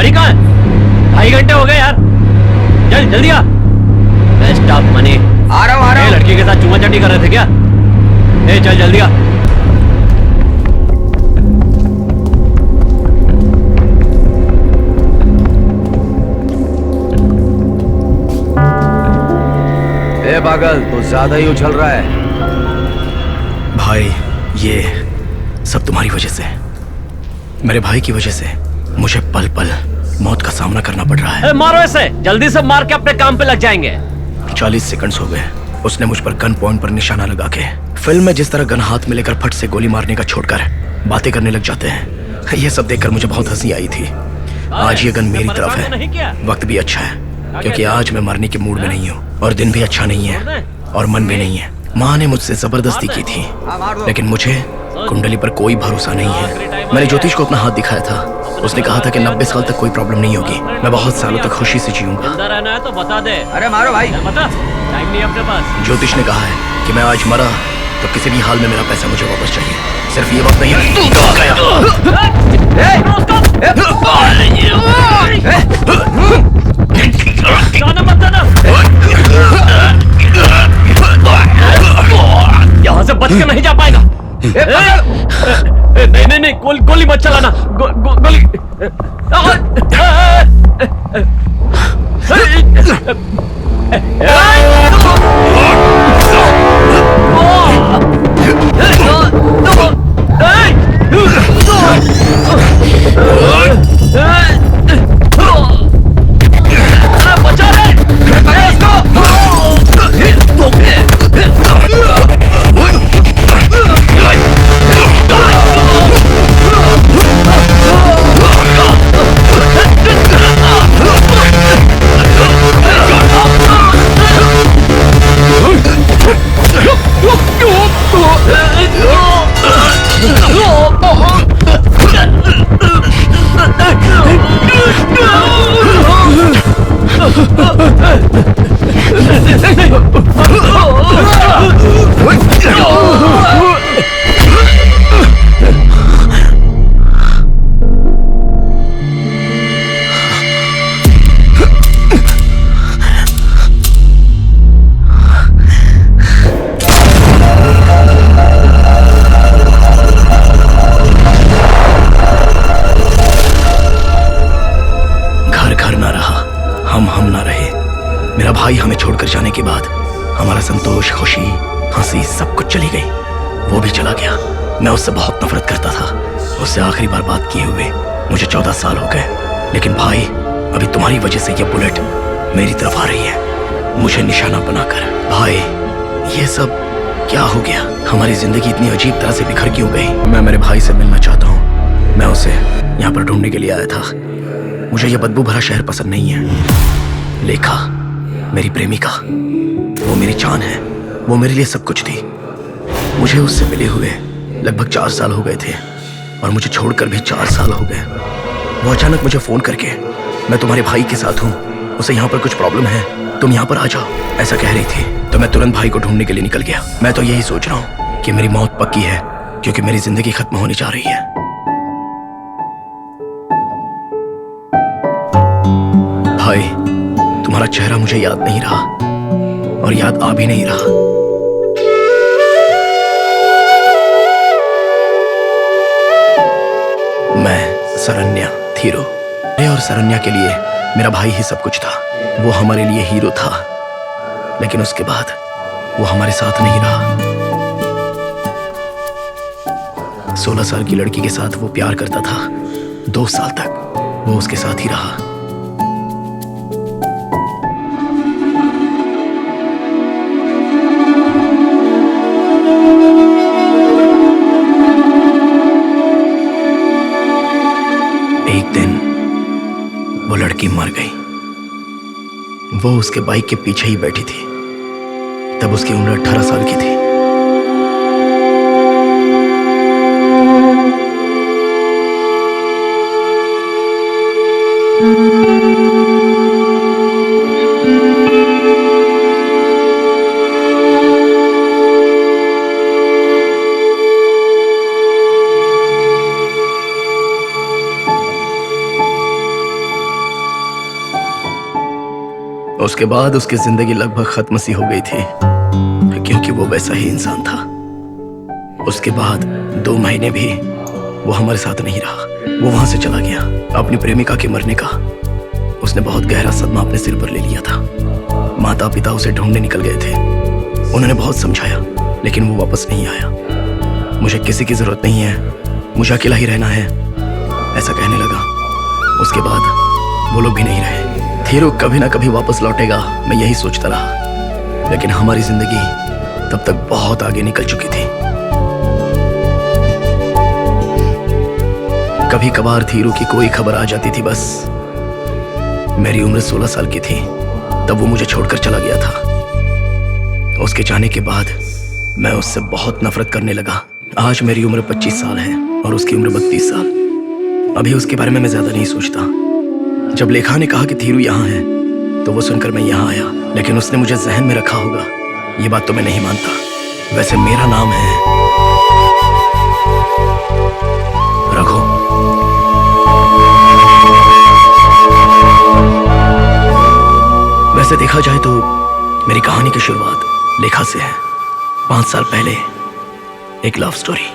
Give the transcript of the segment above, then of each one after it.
गाड़ी कहाँ है? 2.5 घंटे हो गए यार। चल जल्दी आ। Best of money. आ रहा हूँ। लड़की के साथ चूमा चाटी कर रहे थे क्या? ए चल जल्दी आ। ए पागल, तो ज्यादा ही उछल रहा है। भाई ये सब तुम्हारी वजह से, मेरे भाई की वजह से मुझे पल पल मौत का सामना करना पड़ रहा है। मारो ऐसे, जल्दी से मार के अपने काम पे लग जाएंगे। 40 सेकंड्स हो गए। उसने मुझ पर गन पॉइंट पर निशाना लगा के, फिल्म में जिस तरह गन हाथ में लेकर फट से गोली मारने का छोड़कर बातें करने लग जाते हैं, ये सब देखकर मुझे बहुत हंसी आई थी। आज ये गन मेरी तरफ है। वक्त भी अच्छा है क्योंकि आज मैं मरने के मूड में नहीं हूँ और दिन भी अच्छा नहीं है और मन भी नहीं है। माँ ने मुझसे जबरदस्ती की थी, लेकिन मुझे कुंडली पर कोई भरोसा नहीं है। मैंने ज्योतिष को अपना हाथ दिखाया था। उसने कहा था कि 90 साल तक कोई प्रॉब्लम नहीं होगी। मैं बहुत सालों तक खुशी से जीऊंगा। जिंदा रहना है तो बता दे। अरे मारो भाई। बता, टाइम नहीं अपने पास। ज्योतिष ने कहा है कि मैं आज मरा तो किसी भी हाल में मेरा पैसा मुझे वापस चाहिए। सिर्फ ये वक्त नहीं है। तू कहाँ गया? जाना मत जाना। यहाँ से बच के नहीं जा पाएगा। नहीं नहीं, गोली मत चलाना। गोली। बचा ले। भाई हमें छोड़कर जाने के बाद हमारा संतोष, खुशी, हंसी सब कुछ चली गई। वो भी चला गया। मैं उससे बहुत नफरत करता था। उससे आखिरी बार बात किए हुए मुझे 14 साल हो गए। लेकिन भाई, अभी तुम्हारी वजह से ये बुलेट मेरी तरफ आ रही है, मुझे निशाना बनाकर। भाई, ये सब क्या हो गया? हमारी जिंदगी इतनी अजीब तरह से बिखर क्यों गई? मैं मेरे भाई से मिलना चाहता हूँ। मैं उसे यहाँ पर ढूंढने के लिए आया था। मुझे ये बदबू भरा शहर पसंद नहीं है। लेखा, मेरी प्रेमिका, वो मेरी जान है। वो मेरे लिए सब कुछ थी। मुझे उससे मिले हुए लगभग 4 साल हो गए थे और मुझे छोड़कर भी 4 साल हो गए। वो अचानक मुझे फोन करके, मैं तुम्हारे भाई के साथ हूँ, उसे यहाँ पर कुछ प्रॉब्लम है, तुम यहाँ पर आ जाओ, ऐसा कह रही थी। तो मैं तुरंत भाई को ढूंढने के लिए निकल गया। मैं तो यही सोच रहा हूँ कि मेरी मौत पक्की है, क्योंकि मेरी जिंदगी खत्म होने जा रही है। भाई, तुम्हारा चेहरा मुझे याद नहीं रहा और याद आ भी नहीं रहा। मैं सरन्या, थीरो और सरन्या के लिए मेरा भाई ही सब कुछ था। वो हमारे लिए हीरो था, लेकिन उसके बाद वो हमारे साथ नहीं रहा। 16 साल की लड़की के साथ वो प्यार करता था। 2 साल तक वो उसके साथ ही रहा। एक दिन वो लड़की मर गई। वो उसके बाइक के पीछे ही बैठी थी। तब उसकी उम्र 18 साल की थी। उसके बाद उसकी जिंदगी लगभग खत्म सी हो गई थी, क्योंकि वो वैसा ही इंसान था। उसके बाद 2 महीने भी वो हमारे साथ नहीं रहा। वो वहां से चला गया अपनी प्रेमिका के मरने का उसने बहुत गहरा सदमा अपने सिर पर ले लिया था। माता पिता उसे ढूंढने निकल गए थे। उन्होंने बहुत समझाया, लेकिन वो वापस नहीं आया। मुझे किसी की जरूरत नहीं है, मुझे अकेला ही रहना है, ऐसा कहने लगा। उसके बाद वो लोग भी नहीं रहे। थीरू कभी ना कभी वापस लौटेगा, मैं यही सोचता रहा। लेकिन हमारी जिंदगी तब तक बहुत आगे निकल चुकी थी। कभी कभार थीरू की कोई खबर आ जाती थी बस। मेरी उम्र 16 साल की थी तब वो मुझे छोड़कर चला गया था। उसके जाने के बाद मैं उससे बहुत नफरत करने लगा। आज मेरी उम्र 25 साल है और उसकी उम्र 32 साल। अभी उसके बारे में मैं ज्यादा नहीं सोचता। जब लेखा ने कहा कि थीरू यहाँ है तो वो सुनकर मैं यहाँ आया, लेकिन उसने मुझे जहन में रखा होगा, ये बात तो मैं नहीं मानता। वैसे मेरा नाम है रघु। वैसे देखा जाए तो मेरी कहानी की शुरुआत लेखा से है। 5 साल पहले एक लव स्टोरी।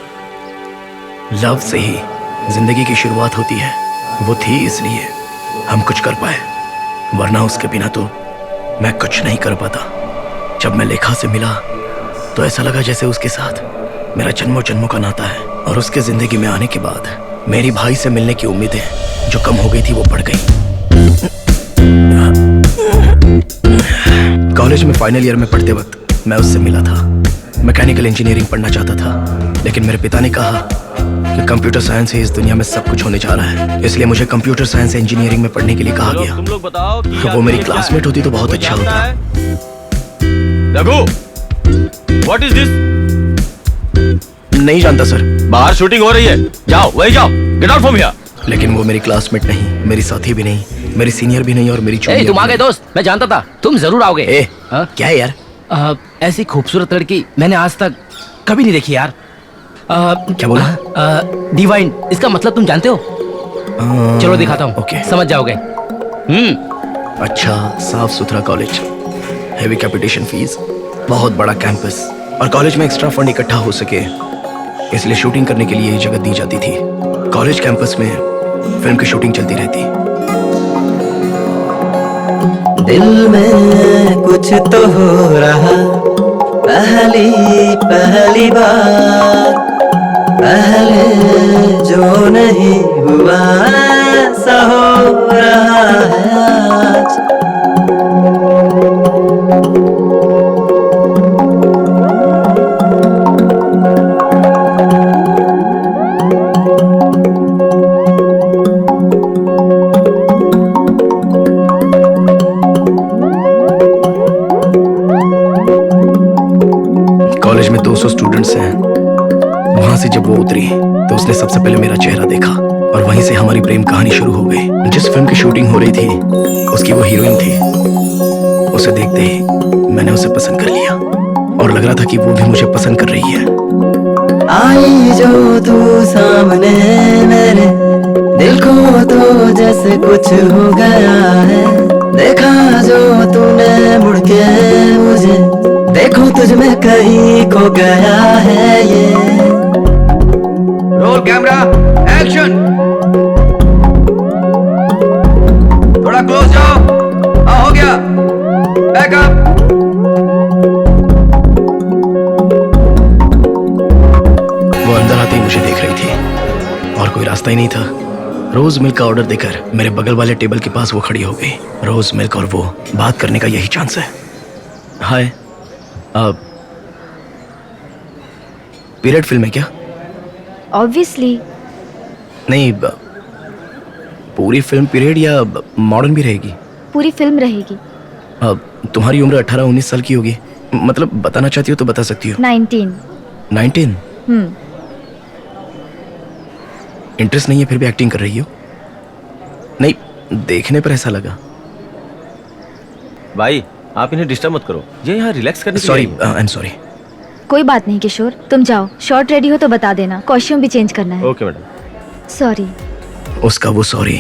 लव से ही जिंदगी की शुरुआत होती है। वो थी इसलिए हम कुछ कर पाए, वरना उसके बिना तो मैं कुछ नहीं कर पाता। जब मैं लेखा से मिला तो ऐसा लगा जैसे उसके साथ मेरा जन्मों जन्मों का नाता है। और उसके जिंदगी में आने के बाद मेरी भाई से मिलने की उम्मीदें जो कम हो गई थी वो बढ़ गई। कॉलेज में फाइनल ईयर में पढ़ते वक्त मैं उससे मिला था। मैकेनिकल इंजीनियरिंग पढ़ना चाहता था, लेकिन मेरे पिता ने कहा कि कंप्यूटर साइंस से इस दुनिया में सब कुछ होने जा रहा है, इसलिए मुझे कंप्यूटर साइंस इंजीनियरिंग में पढ़ने के लिए कहा गया। तुम लोग बताओ कि वो मेरी क्लासमेट होती तो बहुत अच्छा होता। Raghu, what is this? नहीं जानता सर। बाहर शूटिंग हो रही है, जाओ वही जाओ, गेट आउट फ्रॉम हियर। लेकिन वो मेरी क्लासमेट नहीं, मेरी साथी भी नहीं, मेरी सीनियर भी नहीं और मेरी जूनियर। तुम आ गए दोस्त, मैं जानता था तुम जरूर आओगे। क्या है यार? ऐसी खूबसूरत लड़की मैंने आज तक कभी नहीं देखी यार। क्या बोला? डिवाइन, इसका मतलब तुम जानते हो? चलो दिखाता हूँ, ओके। समझ जाओगे। अच्छा, साफ सुथरा कॉलेज, हेवी कैपिटेशन फीस, बहुत बड़ा कैंपस और कॉलेज में एक्स्ट्रा फंड इकट्ठा हो सके इसलिए शूटिंग करने के लिए ये जगह दी जाती थी। कॉलेज कैंपस में फिल्म की शूटिंग चलती रहती। दिल में कुछ तो हो रहा, पहली बार, पहले जो नहीं हुआ ऐसा हो रहा है आज। कॉलेज में 200 स्टूडेंट्स हैं। वहां से जब वो उतरी तो उसने सबसे पहले मेरा चेहरा देखा और वहीं से हमारी प्रेम कहानी शुरू हो गई। जिस फिल्म की शूटिंग हो रही थी उसकी वो हीरोइन थी। उसे देखते ही मैंने उसे पसंद कर लिया और लग रहा था कि वो भी मुझे पसंद कर रही है। आई जो तू सामने मेरे, दिल को तो जैसे कुछ हो गया है। देखा जो तूने मुड़ के मुझे, देखो तुझ में कहीं खो गया है ये। Roll camera action. थोड़ा क्लोज जाओ। हाँ, हो गया। बैकअप। वो अंदर आते ही मुझे देख रही थी और कोई रास्ता ही नहीं था। रोज मिल्क का ऑर्डर देकर मेरे बगल वाले टेबल के पास वो खड़ी हो गई। रोज मिल्क और वो बात करने का यही चांस है। हाय, पीरियड फिल्म है क्या? ऑब्वियसली। नहीं, पूरी फिल्म पीरियड या मॉडर्न भी रहेगी? पूरी फिल्म रहेगी। तुम्हारी उम्र 18-19 साल की होगी। मतलब बताना चाहती हो तो बता सकती हो। 19। इंटरेस्ट नहीं है फिर भी एक्टिंग कर रही हो? नहीं, देखने पर ऐसा लगा। भाई आप इन्हें डिस्टर्ब मत करो, ये यहाँ रिलैक्स करने के सॉरी, लिए आई एम सॉरी। कोई बात नहीं किशोर, तुम जाओ। शॉर्ट रेडी हो तो बता देना, कॉस्ट्यूम भी चेंज करना है। Okay madam. सॉरी। उसका वो सॉरी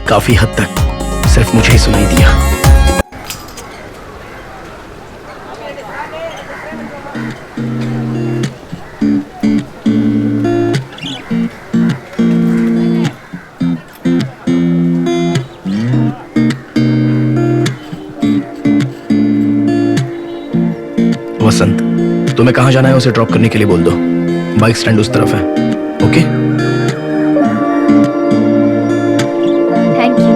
काफी हद तक सिर्फ मुझे ही सुनाई दिया। तुम्हें कहाँ जाना है उसे ड्रॉप करने के लिए बोल दो। बाइक स्टैंड उस तरफ है। Okay? Thank you.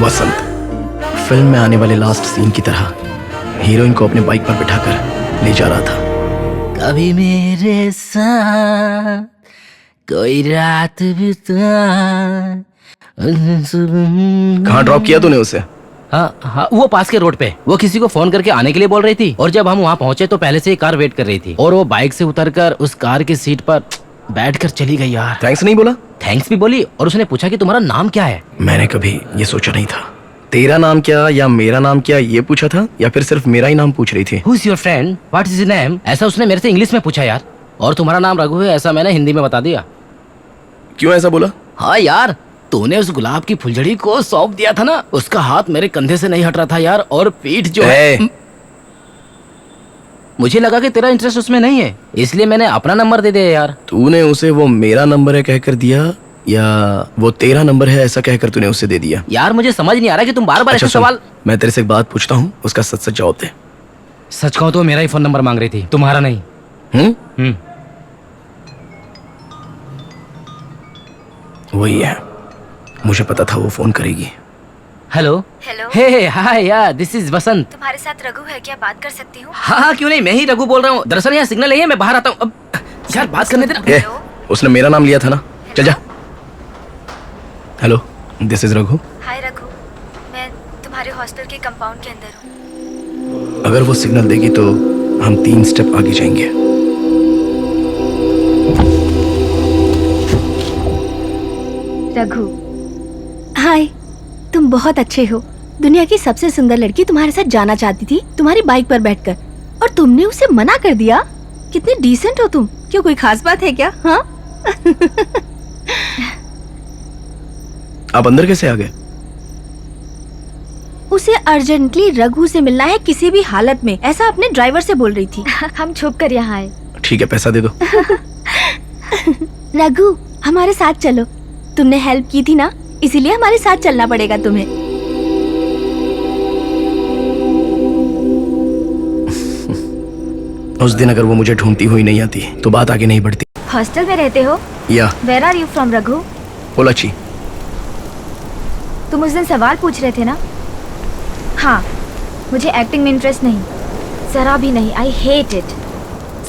Vasant film में आने वाले लास्ट सीन की तरह हीरोइन को अपने बाइक पर बिठाकर ले जा रहा था। कभी मेरे साथ कोई रात बिता। कहाँ ड्रॉप किया तूने उसे? हाँ हाँ, वो पास के रोड पे। वो किसी को फोन करके आने के लिए बोल रही थी और जब हम वहाँ पहुंचे तो पहले से ही कार वेट कर रही थी और वो बाइक से उतरकर उस कार की सीट पर बैठकर चली गई यार। थैंक्स नहीं बोला? थैंक्स भी बोली और उसने पूछा कि तुम्हारा नाम क्या है। मैंने कभी ये सोचा नहीं था। तेरा नाम क्या या मेरा नाम क्या ये पूछा था या फिर सिर्फ मेरा ही नाम पूछ रही थी? Who's your friend? What is his name? ऐसा उसने मेरे से इंग्लिश में पूछा यार। और तुम्हारा नाम रघु है ऐसा मैंने हिंदी में बता दिया। क्यों ऐसा बोला? हाँ यार, तूने उस गुलाब की फुलझड़ी को सौंप दिया था ना, उसका हाथ मेरे कंधे से नहीं हट रहा था यार। और पीठ जो है, मुझे लगा कि तेरा इंटरेस्ट उसमें नहीं है इसलिए मैंने अपना नंबर दे दिया यार। तूने उसे वो मेरा नंबर है कहकर दिया या वो तेरा नंबर है ऐसा कहकर तूने उसे दे दिया? यार मुझे समझ नहीं आ रहा कि तुम बार बार ऐसे सुन, सवाल। मैं तेरे से एक बात पूछता हूँ, उसका सच सच जवाब दे। सच कहूँ तो मेरा ही फोन नंबर मांग रही थी, तुम्हारा नहीं। वही है, मुझे पता था वो फोन करेगी। Hello hello. हे हाय यार, दिस इज वसंत। तुम्हारे साथ रघु है क्या? बात कर सकती हूँ? हाँ क्यों नहीं, मैं ही रघु बोल रहा हूँ। दरअसल यहाँ सिग्नल नहीं है, मैं बाहर आता हूँ। अब यार बात करने देना। उसने मेरा नाम लिया था ना, चल जा। Hello, this is Raghu. Hi Raghu, मैं तुम्हारे हॉस्टल के कंपाउंड के अंदर हूँ। अगर वो सिग्नल देगी तो हम 3 स्टेप आगे जाएंगे। रघु, हाय, तुम बहुत अच्छे हो। दुनिया की सबसे सुंदर लड़की तुम्हारे साथ जाना चाहती थी तुम्हारी बाइक पर बैठकर और तुमने उसे मना कर दिया। कितने डिसेंट हो तुम। क्यों, कोई खास बात है क्या? हाँ? आप अंदर कैसे आ गए? उसे अर्जेंटली रघु से मिलना है किसी भी हालत में, ऐसा अपने ड्राइवर से बोल रही थी। हम छुप कर यहाँ आए। ठीक है, पैसा दे दो। रघु, हमारे साथ चलो। तुमने हेल्प की थी ना, इसीलिए हमारे साथ चलना पड़ेगा तुम्हें। उस दिन अगर वो मुझे ढूंढती हुई नहीं आती तो बात आगे नहीं बढ़ती। हॉस्टल में रहते हो? या where are you from Raghu? Pollachi. तुम उस दिन सवाल पूछ रहे थे ना? हाँ, मुझे एक्टिंग में इंटरेस्ट नहीं, जरा भी नहीं। I hate it.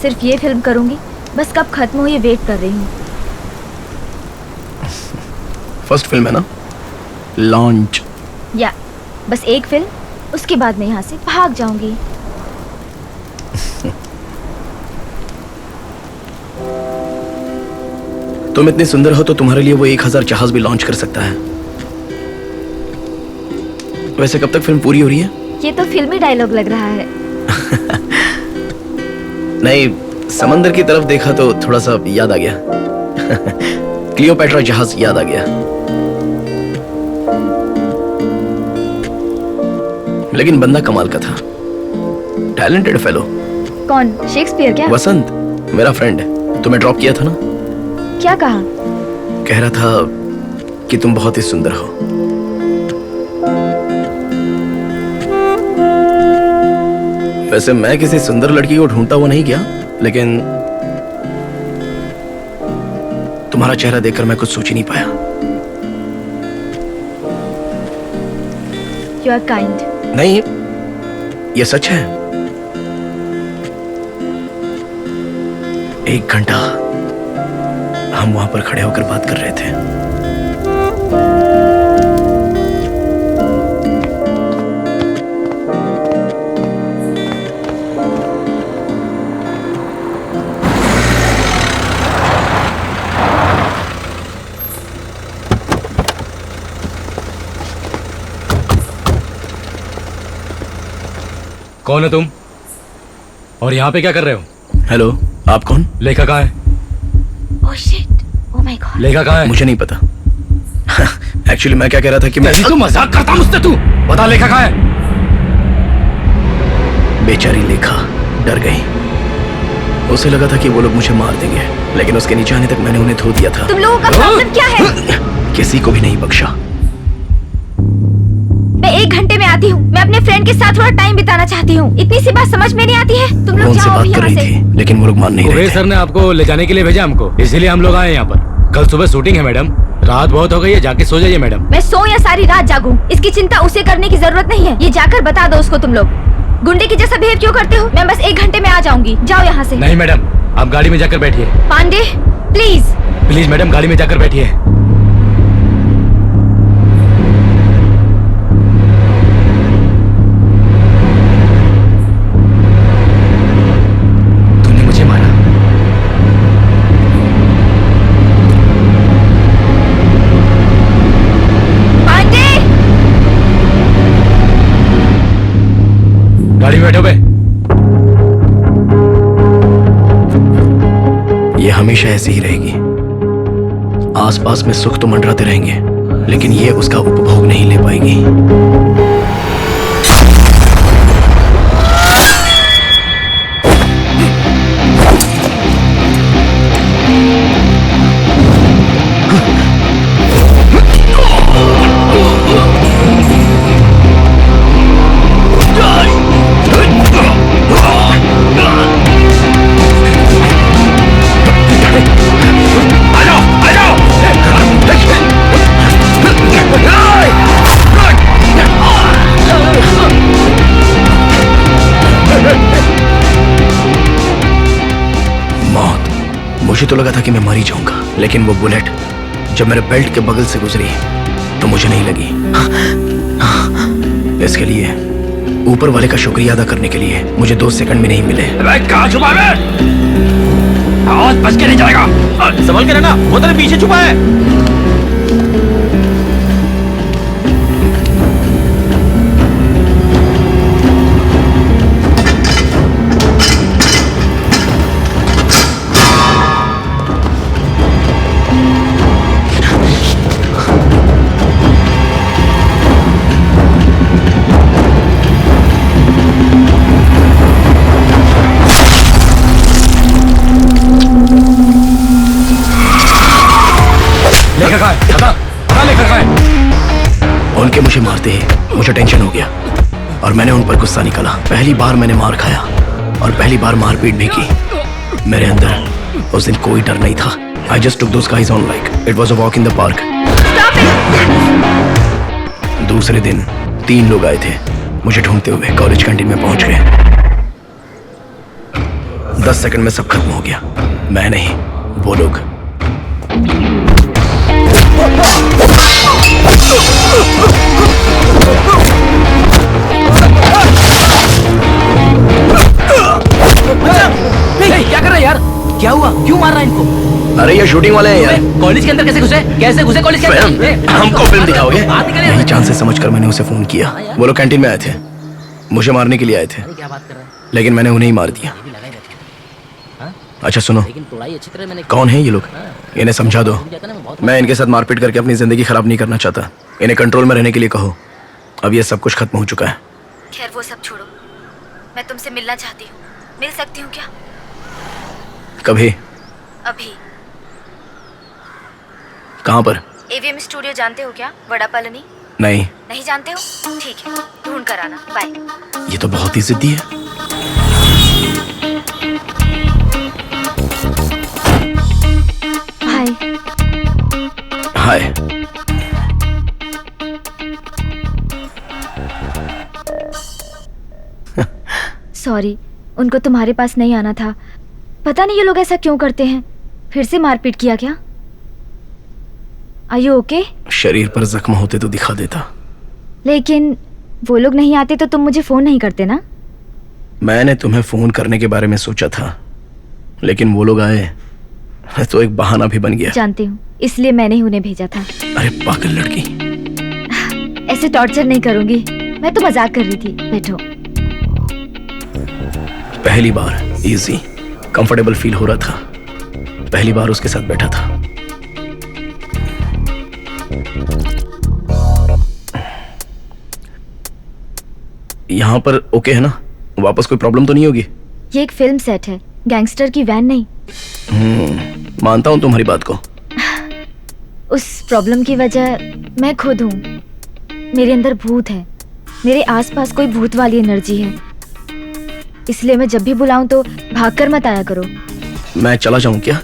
सिर्फ ये फिल्म करूंगी, बस कब खत्म हो ये वेट कर रही हूँ। फर्स्ट फिल्म है ना, लॉन्च। या बस एक फिल्म, उसके बाद मैं यहाँ से भाग जाऊंगी। तुम इतनी सुंदर हो तो तुम्हारे लिए वो 1000 जहाज भी लॉन्च कर सकता है। वैसे कब तक फिल्म पूरी हो रही है? ये तो फिल्मी डायलॉग लग रहा है। नहीं, समंदर की तरफ देखा तो थोड़ा सा याद आ गया। क्लियोपेट्रा जहाज याद आ गया। लेकिन बंदा कमाल का था, टैलेंटेड फेलो। कौन, शेक्सपियर क्या? वसंत, मेरा फ्रेंड है। तुम्हें ड्रॉप किया था ना? क्या कहा? कह रहा था कि तुम बहुत ही सुंदर हो। वैसे मैं किसी सुंदर लड़की को ढूंढता हुआ नहीं गया, लेकिन तुम्हारा चेहरा देखकर मैं कुछ सोच ही नहीं पाया। You are kind. नहीं, ये सच है। 1 घंटा हम वहां पर खड़े होकर बात कर रहे थे। कौन है तुम और यहाँ पे क्या कर रहे हो? हेलो, आप कौन? लेखा कहाँ है? Oh shit, oh my God. लेखा कहाँ है? मुझे नहीं पता। एक्चुअली मैं क्या कह रहा था कि मैं तो मजाक करता मुझसे तू। बता लेखा कहाँ है? बेचारी लेखा डर गई। उसे लगा था कि वो लोग मुझे मार देंगे, लेकिन उसके नीचे आने तक मैंने उन्हें धो दिया था। तुम लोगों का प्रॉब्लम क्या है? किसी को भी नहीं बख्शा। मैं 1 घंटे में आती हूँ। मैं अपने फ्रेंड के साथ थोड़ा टाइम बिताना चाहती हूँ। इतनी सी बात समझ में नहीं आती है? तुम लोग उनसे जाओ बात अभी कर यहाँ रही से। थी, लेकिन वो लोग मान नहीं रहे कुबेर थे। सर ने आपको ले जाने के लिए भेजा हमको, इसीलिए हम लोग आए यहाँ पर। कल सुबह शूटिंग है मैडम, रात बहुत हो गई है, जाके सो जाइए मैडम। मैं सो या सारी रात जागूं, इसकी चिंता उसे करने की जरूरत नहीं है। ये जाकर बता दो उसको। तुम लोग गुंडे की जैसा बिहेव क्यों करते हो? मैं बस 1 घंटे में आ जाऊंगी। जाओ यहाँ से। नहीं मैडम, आप गाड़ी में जाकर बैठिए। पांडे प्लीज। प्लीज मैडम, गाड़ी में जाकर बैठिए। तूने मुझे मारा। पांडे गाड़ी में बैठो बे। ये हमेशा ऐसी ही रहेगी। आसपास में सुख तो मंडराते रहेंगे, लेकिन ये उसका उपभोग नहीं ले पाएगी। मुझे तो लगा था कि मैं मर ही जाऊंगा, लेकिन वो बुलेट जब मेरे बेल्ट के बगल से गुजरी तो मुझे नहीं लगी। इसके लिए ऊपर वाले का शुक्रिया अदा करने के लिए मुझे 2 सेकंड भी नहीं मिले। कहाँ छुपा है? आवाज बच के नहीं जाएगा। संभल के रहना, वो तेरे पीछे छुपा है। उनके मुझे मारते ही मुझे टेंशन हो गया और मैंने उन पर गुस्सा निकाला। पहली बार मैंने मार खाया और पहली बार मारपीट भी की। मेरे अंदर उस दिन कोई डर नहीं था। I just took those guys on like it was a walk in the park. दूसरे दिन 3 लोग आए थे मुझे ढूंढते हुए, कॉलेज कैंटीन में पहुंच गए। 10 सेकंड में सब खत्म हो गया। मैं नहीं, वो लोग। क्या कर रहा है यार? क्या हुआ? क्यों मार रहा है इनको? अरे ये शूटिंग वाले हैं यार। कॉलेज के अंदर कैसे घुसे? कैसे घुसे कॉलेज के अंदर? हमको फिल्म दिखाओगे? यही चांस से समझकर मैंने उसे फोन किया। वो लोग कैंटीन में आए थे, मुझे मारने के लिए आए थे, क्या बात कर रहा है? लेकिन मैंने उन्हें ही मार दिया। अच्छा सुनो, लेकिन तोड़ाई अच्छी तरह मैंने कौन है ये लोग? इन्हें समझा दो। मैं इनके साथ मारपीट करके अपनी जिंदगी खराब नहीं करना चाहता। इन्हें कंट्रोल में रहने के लिए कहो। अब ये सब कुछ खत्म हो चुका है। खैर वो सब छोड़ो, मैं तुमसे मिलना चाहती हूँ। मिल सकती हूँ क्या? कभी? अभी। कहाँ पर? AVM स्टूडियो जानते हो क्या? वड़ा कॉलोनी। नहीं। नहीं जानते हो? ठीक है, ढूंढ कर आना। बाय। ये तो बहुत ही जिद्दी है। हाय। हाय। सॉरी, उनको तुम्हारे पास नहीं आना था। पता नहीं ये लोग ऐसा क्यों करते हैं। फिर से मारपीट किया क्या? Are you okay? शरीर पर जख्म होते तो दिखा देता। लेकिन वो लोग नहीं आते तो तुम मुझे फोन नहीं करते ना? मैंने तुम्हें फोन करने के बारे में सोचा था, लेकिन वो लोग आए तो एक बहाना भी बन गया। जानती हूँ, इसलिए मैंने ही उन्हें भेजा था। अरे पागल लड़की। ऐसे टॉर्चर नहीं करूंगी, मैं तो मजाक कर रही थी। बैठो। पहली बार इजी कंफर्टेबल फील हो रहा था। पहली बार उसके साथ बैठा था। यहाँ पर ओके है ना? वापस कोई प्रॉब्लम तो नहीं होगी? ये एक फिल्म सेट है, गैंगस्टर की वैन नहीं। मानता हूँ तुम्हारी बात को। उस प्रॉब्लम की वजह मैं खुद हूँ। मेरे अंदर भूत है, मेरे आसपास कोई भूत वाली एनर्जी है, इसलिए मैं जब भी बुलाऊं तो भागकर मत आया करो। मैं चला जाऊं क्या?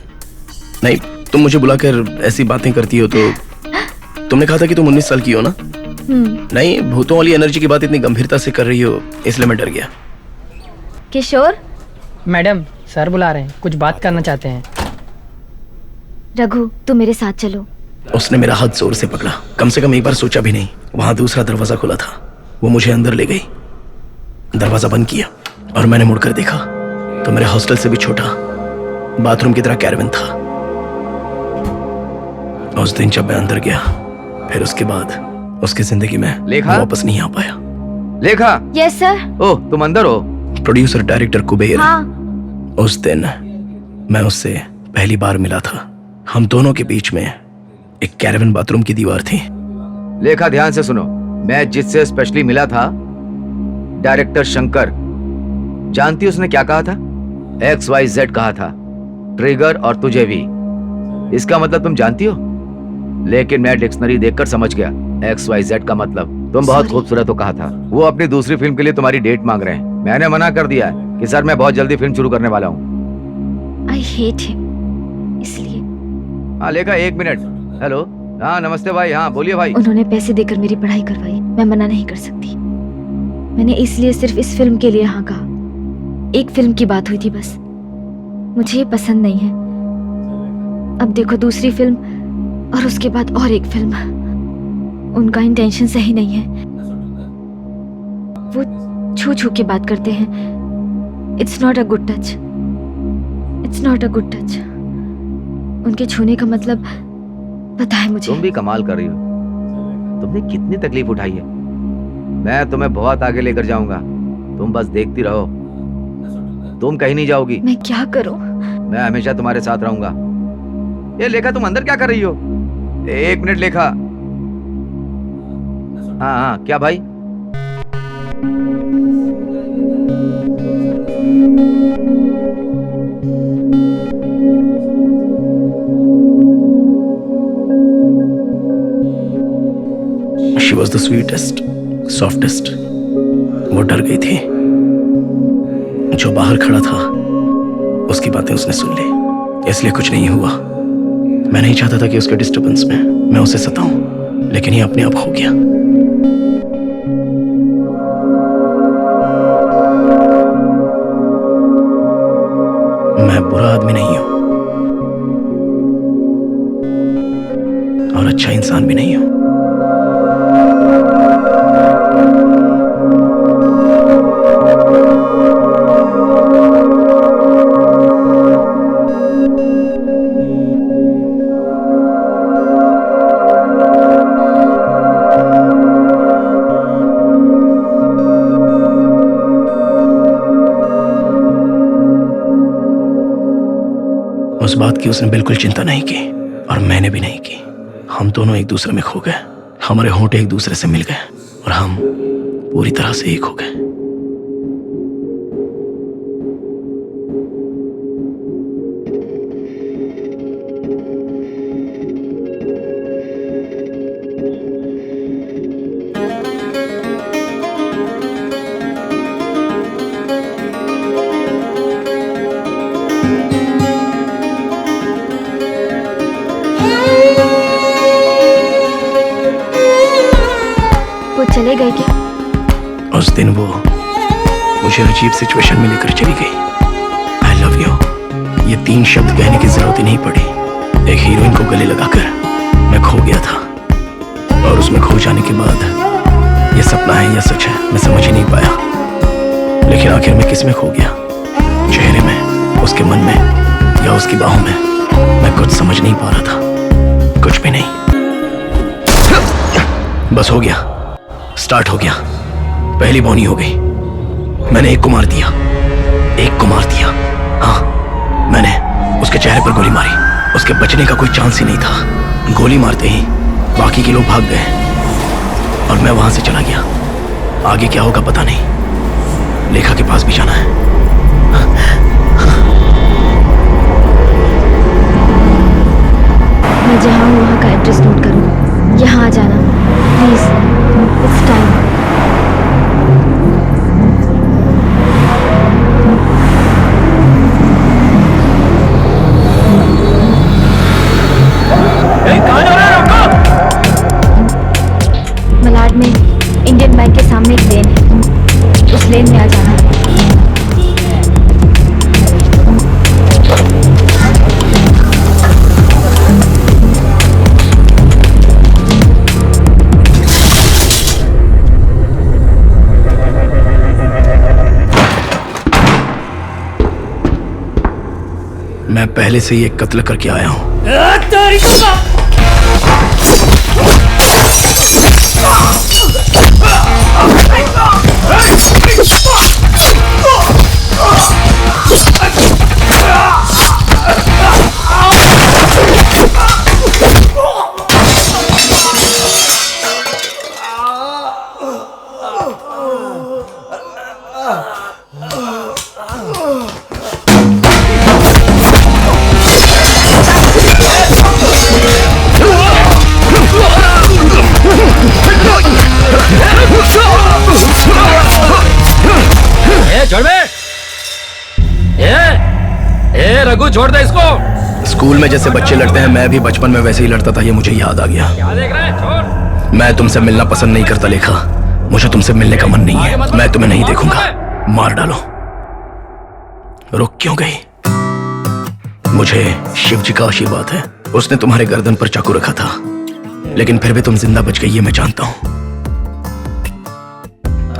नहीं, तुम मुझे बुलाकर ऐसी बातें करती हो तो। तुमने कहा था कि तुम 19 साल की हो ना? नहीं, भूतों वाली एनर्जी की बात इतनी गंभीरता से कर रही हो, इसलिए मैं डर गया। किशोर। मैडम, सर बुला रहे हैं, कुछ बात करना चाहते हैं। रघु, तुम मेरे साथ चलो। उसने मेरा हाथ जोर से पकड़ा, कम से कम एक बार सोचा भी नहीं। वहां दूसरा दरवाजा खुला था, वो मुझे अंदर ले गई। दरवाजा बंद किया और मैंने मुड़कर देखा तो मेरे हॉस्टल से भी छोटा बाथरूम की तरह कैरवन था। उस दिन जब मैं अंदर गया, फिर उसके बाद उसकी जिंदगी में लेखा? वापस नहीं आ पाया। लेखा। Yes sir. ओह, तुम अंदर हो? Producer director Kuber. हाँ। उस दिन मैं उससे पहली बार मिला था। हम दोनों के बीच में एक कैरवन बाथरूम की दीवार थी। लेखा, ध्यान से सुनो। मैं जिससे स्पेशली मिला था, डायरेक्टर शंकर। जानती उसने क्या कहा था? XYZ कहा था, ट्रिगर और तुझे भी। इसका मतलब तुम जानती हो? लेकिन मैं डिक्शनरी देखकर समझ गया। XYZ का मतलब तुम बहुत खूबसूरत हो कहा था। वो अपनी दूसरी फिल्म के लिए तुम्हारी डेट मांग रहे हैं। मैंने मना कर दिया है कि सर मैं बहुत जल्दी फिल्म शुरू करने वाला हूँ। आई हेट हिम, इसलिए। हाँ लेखा, 1 मिनट। हेलो। हाँ नमस्ते भाई। हाँ बोलिए भाई। उन्होंने पैसे देकर मेरी पढ़ाई करवाई, मैं मना नहीं कर सकती। मैंने इसलिए सिर्फ इस फिल्म के लिए हाँ कहा। एक फिल्म की बात हुई थी बस। मुझे ये पसंद नहीं है। अब देखो दूसरी फिल्म और उसके बाद और एक फिल्म। उनका इंटेंशन सही नहीं है। वो छू छू के बात करते हैं। It's not a good touch. It's not a good touch. उनके छूने का मतलब पता है मुझे। तुम भी कमाल कर रही हो। तुमने कितनी तकलीफ उठाई है। मैं तुम्हें बहुत आगे लेकर जाऊंगा, तुम बस देखती रहो। तुम कहीं नहीं जाओगी। मैं क्या करूं? मैं हमेशा तुम्हारे साथ रहूंगा। ये लेखा, तुम अंदर क्या कर रही हो? 1 मिनट लेखा। हाँ हाँ, क्या भाई? She was the sweetest, softest. वो डर गई थी। जो बाहर खड़ा था उसकी बातें उसने सुन ली, इसलिए कुछ नहीं हुआ। मैं नहीं चाहता था कि उसके डिस्टर्बेंस में मैं उसे सताऊं, लेकिन ये अपने आप हो गया। मैं बुरा आदमी नहीं हूं और अच्छा इंसान भी नहीं हूं। उस बात की उसने बिल्कुल चिंता नहीं की और मैंने भी नहीं की। हम दोनों एक दूसरे में खो गए। हमारे होंठ एक दूसरे से मिल गए और हम पूरी तरह से एक हो गए। चले गए क्या? उस दिन वो मुझे अजीब सिचुएशन में लेकर चली गई। आई लव यू, ये 3 शब्द कहने की जरूरत ही नहीं पड़ी। एक हीरोइन को गले लगाकर मैं खो गया था और उसमें खो जाने के बाद ये सपना है या सच है मैं समझ ही नहीं पाया। लेकिन आखिर में किस में खो गया? चेहरे में, उसके मन में या उसकी बाहों में? मैं कुछ समझ नहीं पा रहा था, कुछ भी नहीं। बस हो गया, स्टार्ट हो गया। पहली बौनी हो गई। मैंने एक को मार दिया, एक को मार दिया। हाँ, मैंने उसके चेहरे पर गोली मारी। उसके बचने का कोई चांस ही नहीं था। गोली मारते ही बाकी के लोग भाग गए और मैं वहां से चला गया। आगे क्या होगा पता नहीं। लेखा के पास भी जाना है। जहाँ हूँ वहाँ का एड्रेस नोट करो। यहाँ आ जाना प्लीज, इट्स टाइम। कहाँ जा रहा है? रुको। मलाड में इंडियन बैंक के सामने एक लेन है, उस लेन में आ जाना। मैं पहले से ही एक कत्ल करके आया हूं। छोड़ बे। रघु छोड़ दे इसको। स्कूल में जैसे बच्चे लड़ते हैं, मैं भी बचपन में वैसे ही लड़ता था, ये मुझे याद आ गया। क्या देख रहा है? छोड़। मैं तुमसे मिलना पसंद नहीं करता लेखा, मुझे तुमसे मिलने का मन नहीं है। मैं तुम्हें नहीं देखूंगा, मार डालो। रुक क्यों गई? मुझे शिव जी का आशीर्वाद है, उसने तुम्हारे गर्दन पर चाकू रखा था, लेकिन फिर भी तुम जिंदा बच गई, ये मैं जानता हूं।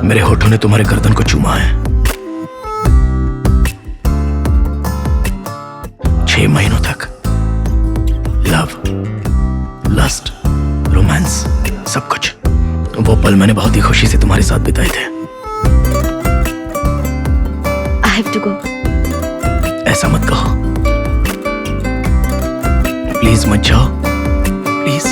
मेरे होठों ने तुम्हारे गर्दन को चूमा है। 6 महीनों तक लव, लस्ट, रोमांस, सब कुछ। वो पल मैंने बहुत ही खुशी से तुम्हारे साथ बिताए थे। I have to go. ऐसा मत कहो, प्लीज मत जाओ, प्लीज।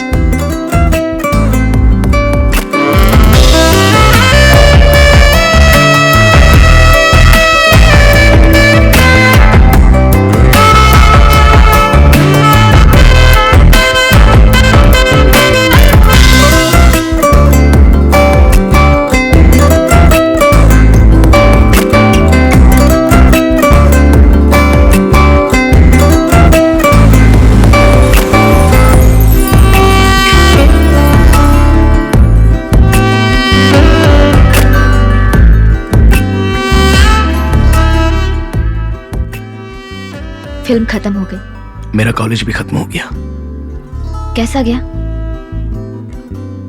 फिल्म खत्म हो गई। मेरा कॉलेज भी खत्म हो गया। कैसा गया?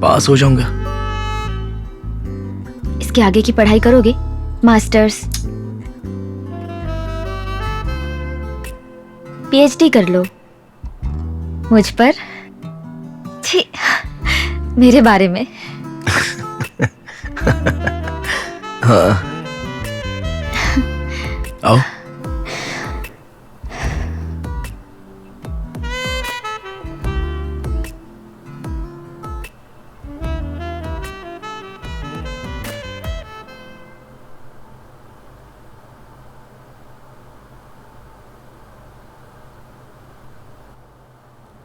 पास हो जाऊंगा। इसके आगे की पढ़ाई करोगे? मास्टर्स, पीएचडी कर लो। मुझ पर? छी, मेरे बारे में। हाँ, आओ।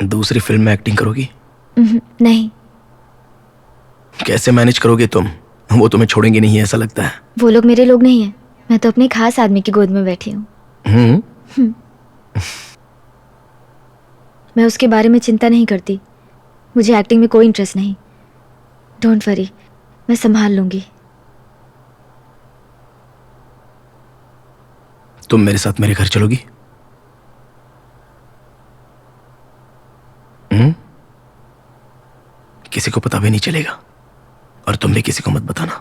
दूसरी फिल्म में एक्टिंग करोगी? नहीं। कैसे मैनेज करोगे तुम? वो तुम्हें छोड़ेंगे नहीं, ऐसा लगता है। वो लोग मेरे लोग नहीं हैं। मैं तो अपने खास आदमी की गोद में बैठी हूँ। मैं उसके बारे में चिंता नहीं करती। मुझे एक्टिंग में कोई इंटरेस्ट नहीं। डोंट वरी, मैं संभाल लूंगी। तुम मेरे साथ मेरे घर चलोगी? किसी को पता भी नहीं चलेगा, और तुम भी किसी को मत बताना।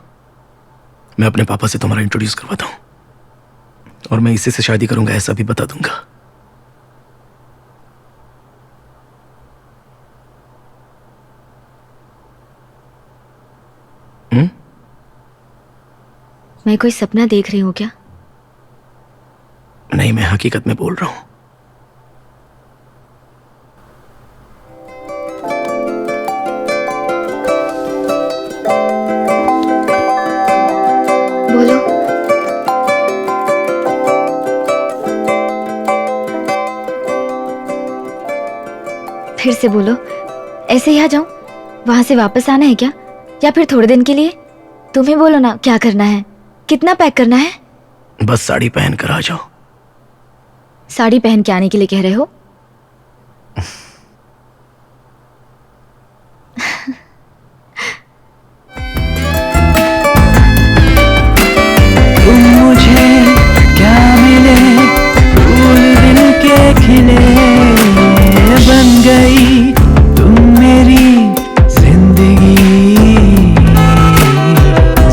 मैं अपने पापा से तुम्हारा इंट्रोड्यूस करवाता हूं, और मैं इसी से शादी करूंगा, ऐसा भी बता दूंगा। मैं कोई सपना देख रही हूँ क्या? नहीं, मैं हकीकत में बोल रहा हूं। बोलो। फिर से बोलो, ऐसे ही आ जाऊं? वहां से वापस आना है क्या, या फिर थोड़े दिन के लिए? तुम्हें बोलो ना, क्या करना है, कितना पैक करना है? बस साड़ी पहन कर आ जाओ। साड़ी पहन के आने के लिए कह रहे हो? तुम मुझे क्या मिले, फूल दिल के खिले, बन गई तुम मेरी जिंदगी।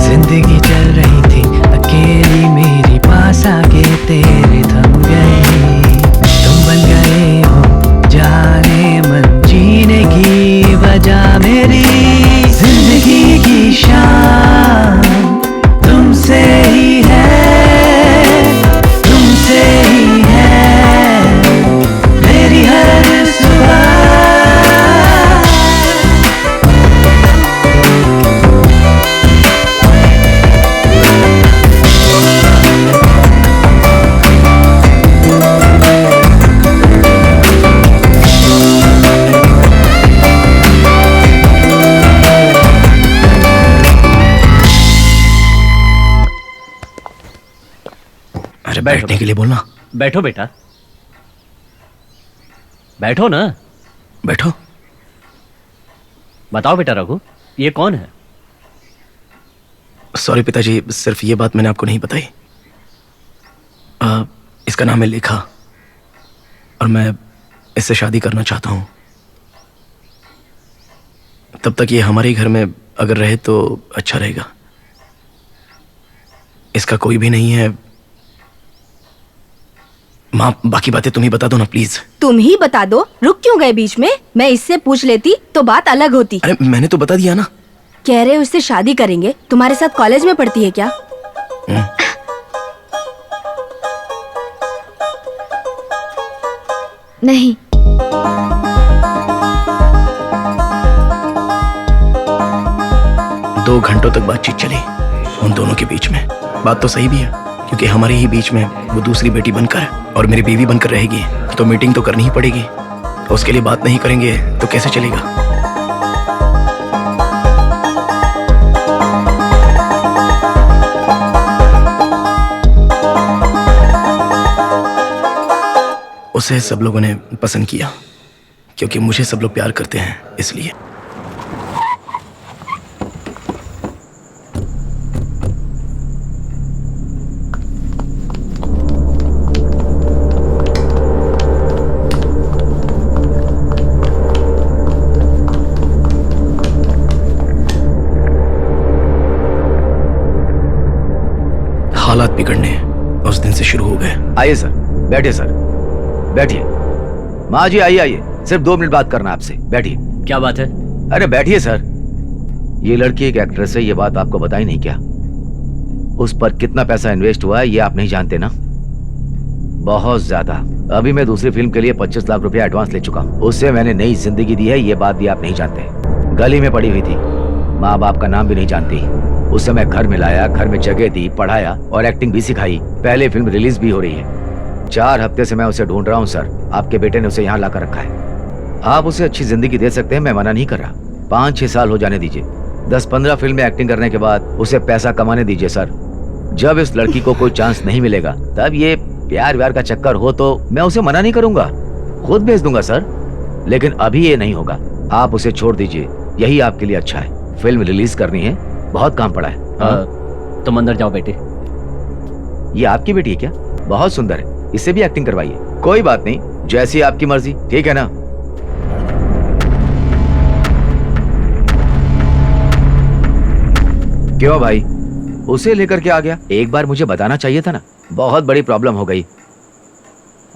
जिंदगी चल रही थी अकेली मेरी, पास आके तेरे थम गई। तुम बन गए हो जाने मन, जीने की वजह मेरी। जिंदगी की शान तुमसे ही है, तुमसे ही है मेरी हर सुबह। अरे बैठने के लिए बोलना। बैठो बेटा, बैठो ना। बैठो। बताओ बेटा रघु, ये कौन है? सॉरी पिताजी, सिर्फ ये बात मैंने आपको नहीं बताई। इसका नाम है लेखा और मैं इससे शादी करना चाहता हूं। तब तक ये हमारे ही घर में अगर रहे तो अच्छा रहेगा। इसका कोई भी नहीं है। माँ, बाकी बातें तुम ही बता दो ना प्लीज। तुम ही बता दो, रुक क्यों गए बीच में? मैं इससे पूछ लेती तो बात अलग होती। अरे मैंने तो बता दिया ना। कह रहे हो इससे शादी करेंगे, तुम्हारे साथ कॉलेज में पढ़ती है क्या? नहीं। दो घंटों तक बातचीत चली उन दोनों के बीच में। बात तो सही भी है, क्योंकि हमारे ही बीच में वो दूसरी बेटी बनकर और मेरी बीवी बनकर रहेगी, तो मीटिंग तो करनी ही पड़ेगी। उसके लिए बात नहीं करेंगे तो कैसे चलेगा? उसे सब लोगों ने पसंद किया, क्योंकि मुझे सब लोग प्यार करते हैं, इसलिए। हालात बिगड़ने उस दिन से शुरू हो गए। आइए सर, बैठिए सर, बैठिए। माँ जी आइए आइए, सिर्फ 2 मिनट बात करना आपसे, बैठिए। क्या बात है? अरे बैठिए सर। ये लड़की एक एक्ट्रेस है, ये बात आपको बताई नहीं क्या? उस पर कितना पैसा इन्वेस्ट हुआ है ये आप नहीं जानते ना? बहुत ज्यादा। अभी मैं दूसरी फिल्म के लिए 25 लाख रुपया एडवांस ले चुका हूँ। उससे मैंने नई जिंदगी दी है, ये बात भी आप नहीं जानते। गली में पड़ी हुई थी, माँ बाप का नाम भी नहीं जानती। उसे मैं घर में लाया, घर में जगह दी, पढ़ाया और एक्टिंग भी सिखाई। पहले फिल्म रिलीज भी हो रही है। 4 हफ्ते से मैं उसे ढूंढ रहा हूँ सर। आपके बेटे ने उसे यहाँ लाकर रखा है। आप उसे अच्छी जिंदगी दे सकते हैं, मैं मना नहीं कर रहा। 5-6 साल हो जाने दीजिए। 10-15 फिल्म में एक्टिंग करने के बाद उसे पैसा कमाने दीजिए सर। जब इस लड़की को कोई चांस नहीं मिलेगा, तब ये प्यार व्यार का चक्कर हो तो मैं उसे मना नहीं करूंगा, खुद भेज दूंगा सर। लेकिन अभी ये नहीं होगा। आप उसे छोड़ दीजिए, यही आपके लिए अच्छा है। फिल्म रिलीज करनी है, बहुत काम पड़ा है। तुम अंदर जाओ बेटे। ये आपकी बेटी है क्या? बहुत सुंदर है, इससे भी एक्टिंग करवाइए। कोई बात नहीं, जैसी आपकी मर्जी, ठीक है ना? क्यों भाई, उसे लेकर के आ गया? एक बार मुझे बताना चाहिए था ना। बहुत बड़ी प्रॉब्लम हो गई।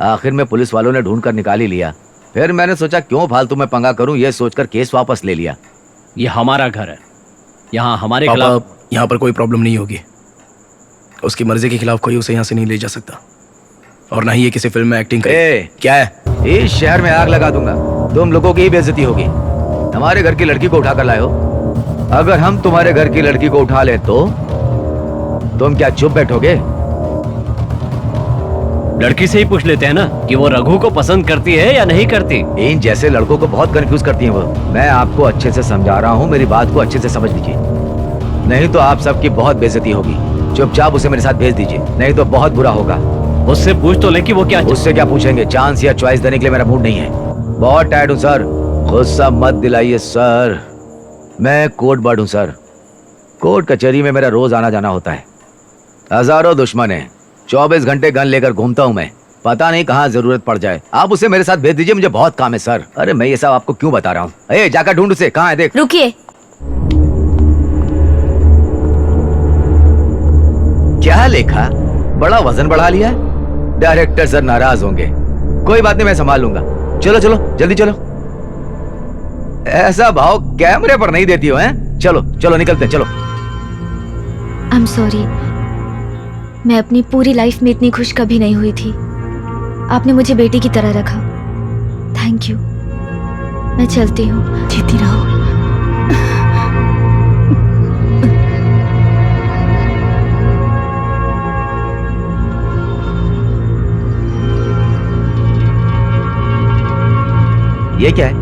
आखिर में पुलिस वालों ने ढूंढ कर निकाल ही लिया। फिर मैंने सोचा क्यों फालतू में पंगा करूं, यह सोचकर केस वापस ले लिया। ये हमारा घर है, यहाँ हमारे पापा, खिलाफ। यहाँ पर कोई प्रॉब्लम नहीं होगी। उसकी मर्जी के खिलाफ कोई उसे यहाँ से नहीं ले जा सकता, और ना ही ये किसी फिल्म में एक्टिंग करे। क्या है? इस शहर में आग लगा दूंगा, तुम लोगों की ही बेइज्जती होगी। हमारे घर की लड़की को उठाकर लाए हो। अगर हम तुम्हारे घर की लड़की को उठा ले तो तुम क्या चुप बैठोगे? लड़की से ही पूछ लेते हैं ना कि वो रघु को पसंद करती है या नहीं करती। इन जैसे लड़कों को बहुत कंफ्यूज करती हैं वो। मैं आपको अच्छे से समझा रहा हूँ, मेरी बात को अच्छे से समझ लीजिए, नहीं तो आप सबकी बहुत बेइज्जती होगी। चुपचाप उसे मेरे साथ भेज दीजिए, नहीं तो बहुत बुरा होगा। उससे पूछ तो ले कि वो क्या। उससे क्या पूछेंगे? चांस या चॉइस देने के लिए मेरा मूड नहीं है। बहुत टायर्ड हूँ सर, गुस्सा मत दिलाइए सर। मैं कोर्ट बर्ड हूँ सर, कोर्ट कचहरी में मेरा रोज आना जाना होता है। हजारों दुश्मन है, 24 घंटे गन लेकर घूमता हूँ मैं, पता नहीं कहाँ जरूरत पड़ जाए। आप उसे मेरे साथ भेज दीजिए, मुझे बहुत काम है सर। अरे मैं ये सब आपको क्यों बता रहा हूँ? ए जाकर ढूंढ उसे, कहाँ है देख। रुकिए, क्या लेखा? बड़ा वजन बढ़ा लिया है? डायरेक्टर सर नाराज होंगे। कोई बात नहीं, मैं संभाल लूंगा। चलो चलो जल्दी चलो। ऐसा भाव कैमरे पर नहीं देती हो हैं? चलो चलो निकलते हैं, चलो। आई एम सॉरी, मैं अपनी पूरी लाइफ में इतनी खुश कभी नहीं हुई थी। आपने मुझे बेटी की तरह रखा, थैंक यू। मैं चलती हूँ। जीती रहो। ये क्या है?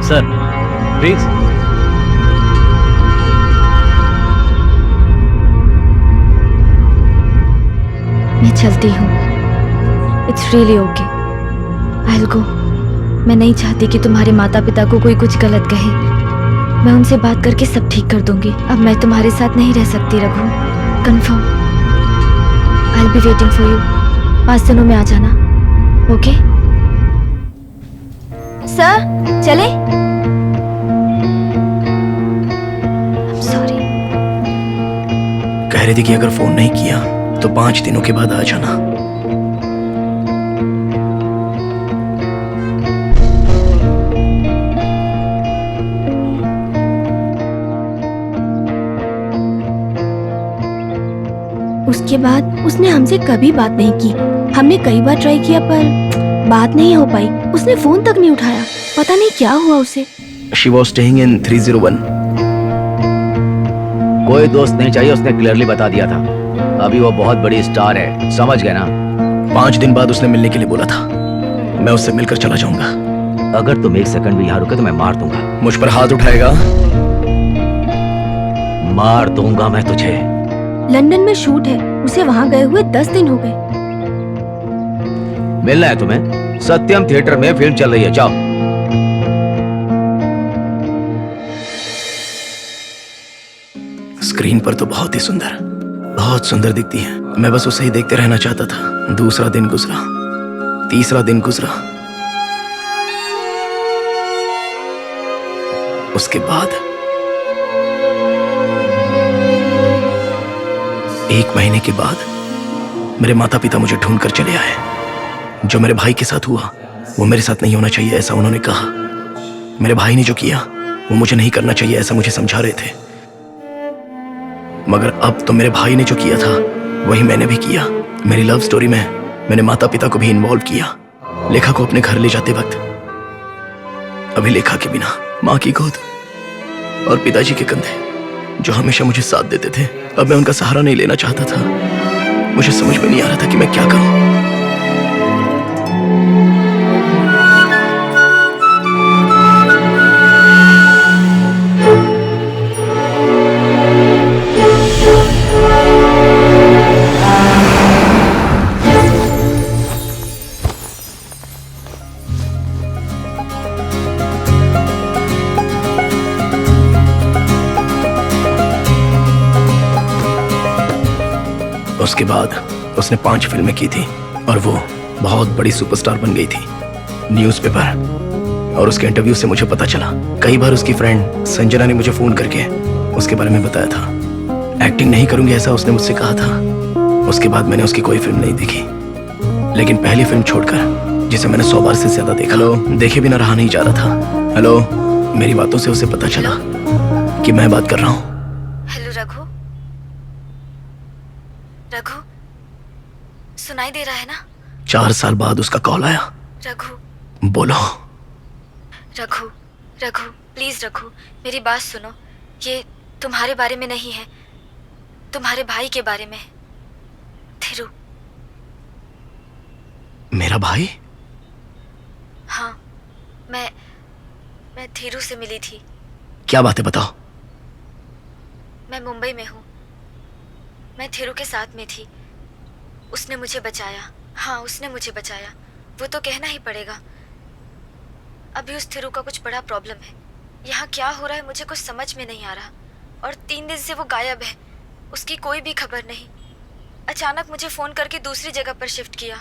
Sir please. मैं चलती हूँ। It's really okay, I will go. मैं नहीं चाहती कि तुम्हारे माता पिता को कोई कुछ गलत कहे। मैं उनसे बात करके सब ठीक कर दूंगी। अब मैं तुम्हारे साथ नहीं रह सकती Raghu, confirm. I will be waiting for you. 5 दिनों में आ जाना, ओके? सर चले? सॉरी। कह रही थी कि अगर फोन नहीं किया तो 5 दिनों के बाद आ जाना। उसके बाद उसने हमसे कभी बात नहीं की। हमने कई बार ट्राई किया पर बात नहीं हो पाई। उसने फोन तक नहीं उठाया, पता नहीं क्या हुआ उसे। She was staying in 301. कोई दोस्त नहीं चाहिए, उसने क्लियरली बता दिया था। अभी वो बहुत बड़ी स्टार है, समझ गए ना? 5 दिन बाद उसने मिलने के लिए बोला था। मैं उससे मिलकर चला जाऊंगा। अगर तुम 1 सेकंड भी यहाँ रुके तो मैं मार दूंगा। मुझ पर हाथ उठाएगा? मार दूंगा मैं तुझे। लंदन में शूट है, उसे वहाँ गए हुए 10 दिन हो गए। मिलना है तुम्हें? सत्यम थिएटर में फिल्म चल रही है, जाओ। स्क्रीन पर तो बहुत ही सुंदर, बहुत सुंदर दिखती है। मैं बस उसे ही देखते रहना चाहता था। दूसरा दिन गुजरा, तीसरा दिन गुजरा। उसके बाद 1 महीने के बाद मेरे माता पिता मुझे ढूंढ कर चले आए। जो मेरे भाई के साथ हुआ वो मेरे साथ नहीं होना चाहिए, ऐसा उन्होंने कहा। मेरे भाई ने जो किया वो मुझे नहीं करना चाहिए, ऐसा मुझे समझा रहे थे। मगर अब तो मेरे भाई ने जो किया था वही मैंने भी किया। मेरी लव स्टोरी में मैंने माता पिता को भी इन्वॉल्व किया। लेखा को अपने घर ले जाते वक्त अभी लेखा के बिना माँ की गोद और पिताजी के कंधे जो हमेशा मुझे साथ देते थे, अब मैं उनका सहारा नहीं लेना चाहता था। मुझे समझ में नहीं आ रहा था कि मैं क्या करूं। उसके बाद उसने 5 फिल्में की थी और वो बहुत बड़ी सुपरस्टार बन गई थी। न्यूज़पेपर और उसके इंटरव्यू से मुझे पता चला। कई बार उसकी फ्रेंड संजना ने मुझे फोन करके उसके बारे में बताया था। एक्टिंग नहीं करूंगी ऐसा उसने मुझसे कहा था। उसके बाद मैंने उसकी कोई फिल्म नहीं देखी, लेकिन पहली फिल्म छोड़कर जिसे मैंने 100 बार से ज्यादा देखा, देखे बिना रहा नहीं जा रहा था। हेलो, मेरी बातों से उसे पता चला कि मैं बात कर रहा हूँ। हेलो रघु, रघु सुनाई दे रहा है ना? 4 साल बाद उसका कॉल आया। रघु बोलो। रघु रघु प्लीज रघु, मेरी बात सुनो। ये तुम्हारे बारे में नहीं है, तुम्हारे भाई के बारे में है। थिरु, मेरा भाई? हाँ, मैं धीरू से मिली थी। क्या बात है, बताओ। मैं मुंबई में हूँ। मैं धीरू के साथ में थी। उसने मुझे बचाया। हाँ, उसने मुझे बचाया, वो तो कहना ही पड़ेगा। अभी उस धीरू का कुछ बड़ा प्रॉब्लम है। यहाँ क्या हो रहा है मुझे कुछ समझ में नहीं आ रहा। और 3 दिन से वो गायब है, उसकी कोई भी खबर नहीं। अचानक मुझे फ़ोन करके दूसरी जगह पर शिफ्ट किया।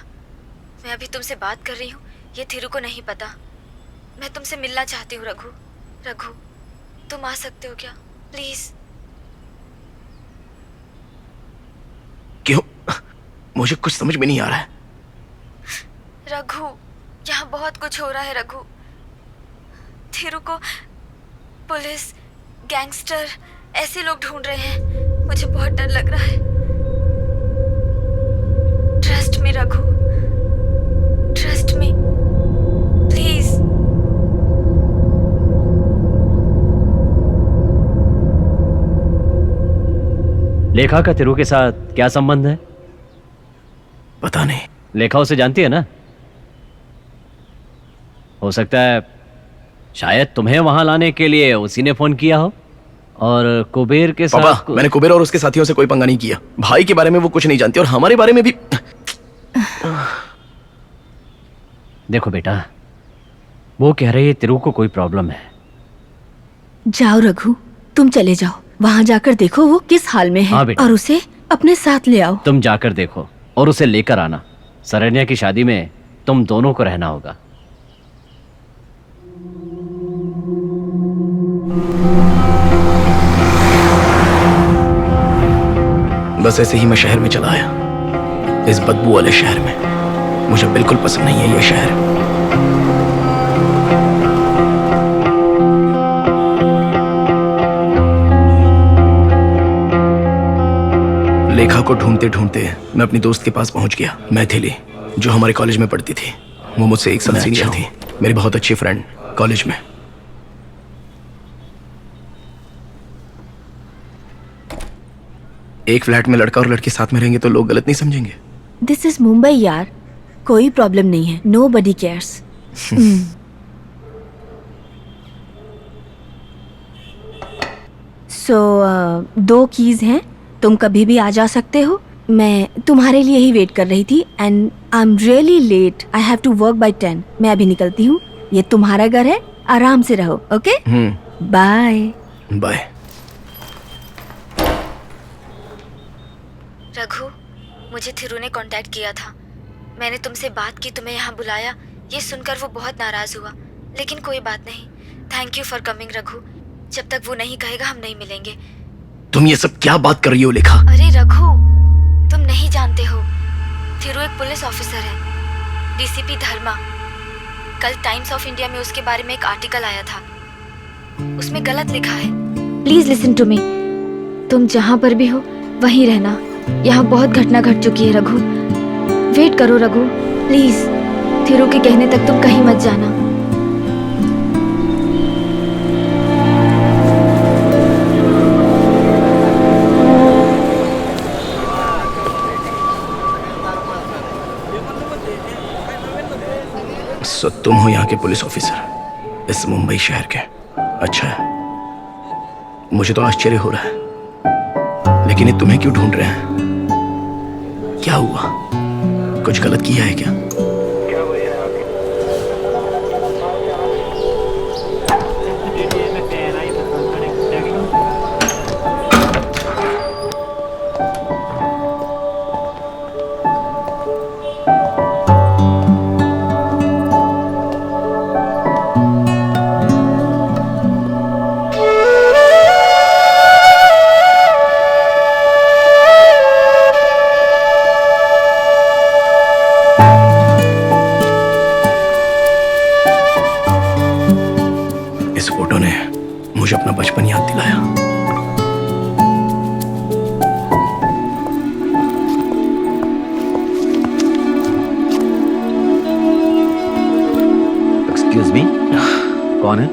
मैं अभी तुमसे बात कर रही हूँ, ये धीरू को नहीं पता। मैं तुमसे मिलना चाहती हूँ रघु। रघु, तुम आ सकते हो क्या, प्लीज़? क्यों? मुझे कुछ समझ में नहीं आ रहा है। रघु, यहाँ बहुत कुछ हो रहा है रघु। धीरू को पुलिस, गैंगस्टर, ऐसे लोग ढूंढ रहे हैं। मुझे बहुत डर लग रहा है। Trust me Raghu, trust me, please. लेखा का तिरु के साथ क्या संबंध है? पता नहीं। लेखा उसे जानती है ना? हो सकता है शायद तुम्हें वहां लाने के लिए उसी ने फोन किया हो। और कुबेर के साथ पापा, मैंने कुबेर और उसके साथियों से कोई पंगा नहीं किया। भाई के बारे में वो कुछ नहीं जानती और हमारे बारे में भी। देखो बेटा, वो कह रही है तिरु को कोई प्रॉब्लम है। जाओ रघु, तुम चले जाओ, वहाँ जाकर देखो वो किस हाल में है। हाँ बेटा। और उसे अपने साथ ले आओ। तुम जाकर देखो और उसे लेकर आना। शरण्या की शादी में तुम दोनों को रहना होगा। बस ऐसे ही मैं शहर में चला आया, इस बदबू वाले शहर में। मुझे बिल्कुल पसंद नहीं है ये शहर। लेखा को ढूंढते ढूंढते मैं अपनी दोस्त के पास पहुंच गया, मैथिली, जो हमारे कॉलेज में पढ़ती थी। वो मुझसे 1 साल सीनियर थी, मेरी बहुत अच्छी फ्रेंड कॉलेज में। एक फ्लैट में लड़का और लड़की साथ में रहेंगे तो लोग गलत नहीं समझेंगे। दिस इज मुंबई यार, कोई प्रॉब्लम नहीं है। Nobody cares. सो 2 कीज हैं, तुम कभी भी आ जा सकते हो। मैं तुम्हारे लिए ही वेट कर रही थी and I am really late. I have to work by 10। मैं अभी निकलती हूँ। ये तुम्हारा घर है, आराम से रहो। Okay, bye bye. रघु, मुझे थिरू ने कांटेक्ट किया था। मैंने तुमसे बात की, तुम्हें यहाँ बुलाया। ये सुनकर वो बहुत नाराज हुआ, लेकिन कोई बात नहीं। Thank you for coming Raghu. जब तक वो नहीं कहेगा हम नहीं मिलेंगे। तुम ये सब क्या बात कर रही हो लेखा? अरे रघु, तुम नहीं जानते हो, थिरू एक पुलिस ऑफिसर है, डीसीपी धर्मा। कल टाइम्स ऑफ इंडिया में उसके बारे में एक आर्टिकल आया था, उसमें गलत लिखा है। Please listen to me. तुम जहाँ पर भी हो वहीं रहना। यहाँ बहुत घटना घट चुकी है रघु। वेट करो रघु, प्लीज। थिरू के कहने तक तुम कहीं मत जाना। सो तुम हो यहाँ के पुलिस ऑफिसर, इस मुंबई शहर के? अच्छा है, मुझे तो आश्चर्य हो रहा है, लेकिन ये तुम्हें क्यों ढूंढ रहे हैं? क्या हुआ? कुछ गलत किया है क्या? इस फोटो ने मुझे अपना बचपन याद दिलाया। एक्सक्यूज मी, कौन है?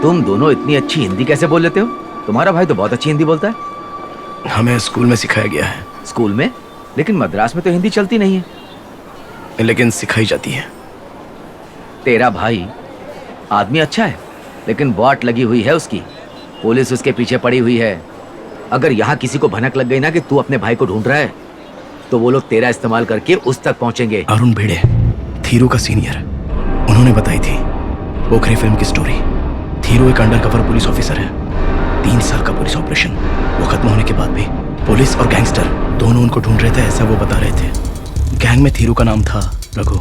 तुम दोनों इतनी अच्छी हिंदी कैसे बोल लेते हो? तुम्हारा भाई तो बहुत अच्छी हिंदी बोलता है। हमें स्कूल में सिखाया गया है। स्कूल में? लेकिन मद्रास में तो हिंदी चलती नहीं है। लेकिन सिखाई जाती है। तेरा भाई आदमी अच्छा है, लेकिन वाट लगी हुई है उसकी। पुलिस उसके पीछे पड़ी हुई है। अगर यहाँ किसी को भनक लग गई ना कि तू अपने भाई को ढूंढ रहा है, तो वो लोग तेरा इस्तेमाल करके उस तक पहुंचेंगे। अरुण भिड़े, थीरू का सीनियर, उन्होंने बताई थी पोखरी फिल्म की स्टोरी। थीरू एक अंडरकवर पुलिस ऑफिसर है। 3 साल का पुलिस ऑपरेशन, वो खत्म होने के बाद भी पुलिस और गैंगस्टर दोनों उनको ढूंढ रहे थे, ऐसा वो बता रहे थे। गैंग में थीरू का नाम था रघु।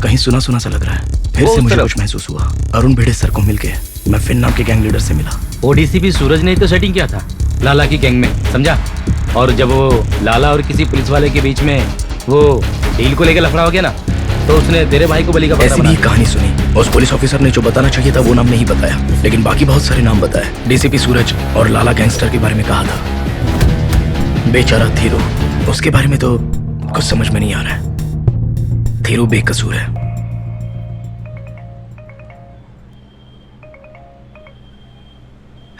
कहीं सुना सुना सा लग रहा है। फिर से मुझे कुछ महसूस हुआ। अरुण भिड़े सर को मिलके मैं फिन नाम के गैंग लीडर से मिला। ओडीसीपी सूरज ने तो सेटिंग किया था लाला की गैंग में, समझा। और जब वो लाला और किसी पुलिस वाले के बीच में वो डील को लेकर लफड़ा हो गया ना, तो उसने तेरे भाई को बलि का बकरा ऐसी बना भी कहानी सुनी। उस पुलिस ऑफिसर ने जो बताना चाहिए था वो नाम नहीं बताया, लेकिन बाकी बहुत सारे नाम बताए। डीसीपी सूरज और लाला गैंगस्टर के बारे में कहा था। बेचारा थीरू, उसके बारे में तो कुछ समझ में नहीं आ रहा है। थीरू बेकसूर है।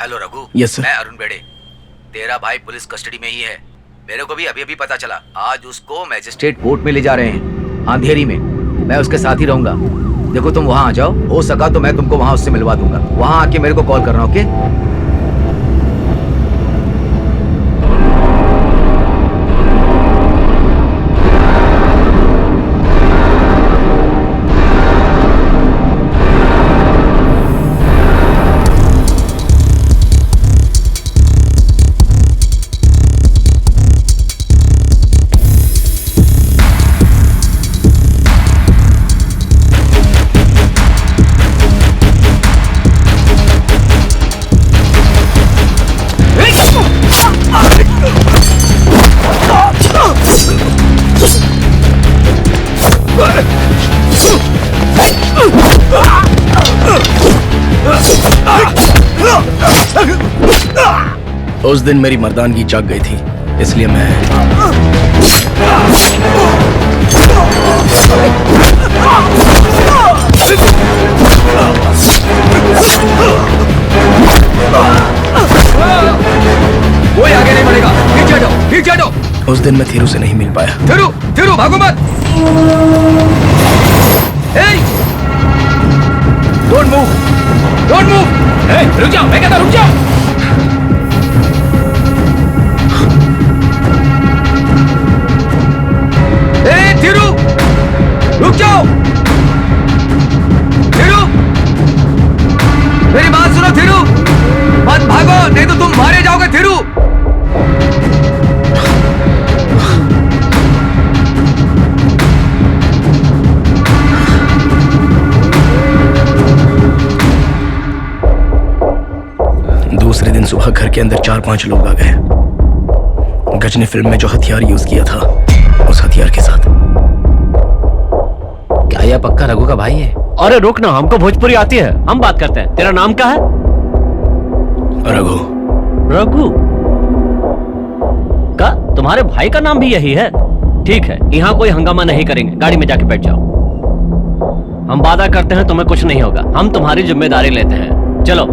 हेलो रघु। Yes sir. मैं अरुण बेड़े। तेरा भाई पुलिस कस्टडी में ही है। मेरे को भी अभी अभी पता चला। आज उसको मैजिस्ट्रेट कोर्ट में ले जा रहे हैं, अंधेरी में। मैं उसके साथ ही रहूंगा। देखो तुम वहां आ जाओ, हो सका तो मैं तुमको वहां उससे मिलवा दूंगा। वहां आके मेरे को कॉल करना, ओके? उस दिन मेरी मर्दानगी जाग गई थी, इसलिए मैं कोई आगे नहीं बढ़ेगा। पीछे हटो, पीछे हटो। उस दिन मैं थीरू से नहीं मिल पाया। थिरू, थिरू भागो मत। Don't move, don't move. रुक जाओ, मैं कहता रुक जाओ। थिरू, रुक जाओ। थिरू, मेरी बात सुनो। थिरू, मत भागो, नहीं तो तुम मारे जाओगे। थिरू, दूसरे दिन सुबह घर के अंदर 4-5 लोग आ गए। गज ने फिल्म में जो हथियार यूज किया था, उस हथियार के साथ। क्या यह पक्का रघु का भाई है? अरे रुक ना, हमको भोजपुरी आती है, हम बात करते हैं। तेरा नाम क्या है? रघु। रघु का? तुम्हारे भाई का नाम भी यही है? ठीक है, यहाँ कोई हंगामा नहीं करेंगे, गाड़ी में जाके बैठ जाओ। हम वादा करते हैं तुम्हें कुछ नहीं होगा, हम तुम्हारी जिम्मेदारी लेते हैं। चलो।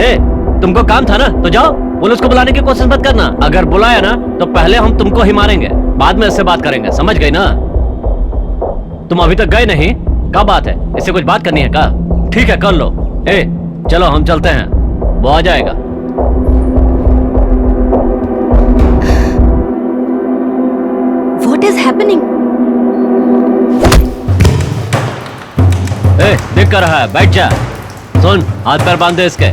ए, तुमको काम था ना, तो जाओ। पुलिस को बुलाने की कोशिश मत करना। अगर बुलाया ना तो पहले हम तुमको ही मारेंगे, बाद में इससे बात करेंगे, समझ गई ना? तुम अभी तक गए नहीं, क्या बात है? इससे कुछ बात करनी है क्या? ठीक है, कर लो। ए, चलो हम चलते हैं, वो आ जाएगा। What is happening? ए, देख कर रहा है, बैठ जा। सुन, हाथ पैर बांध दे इसके।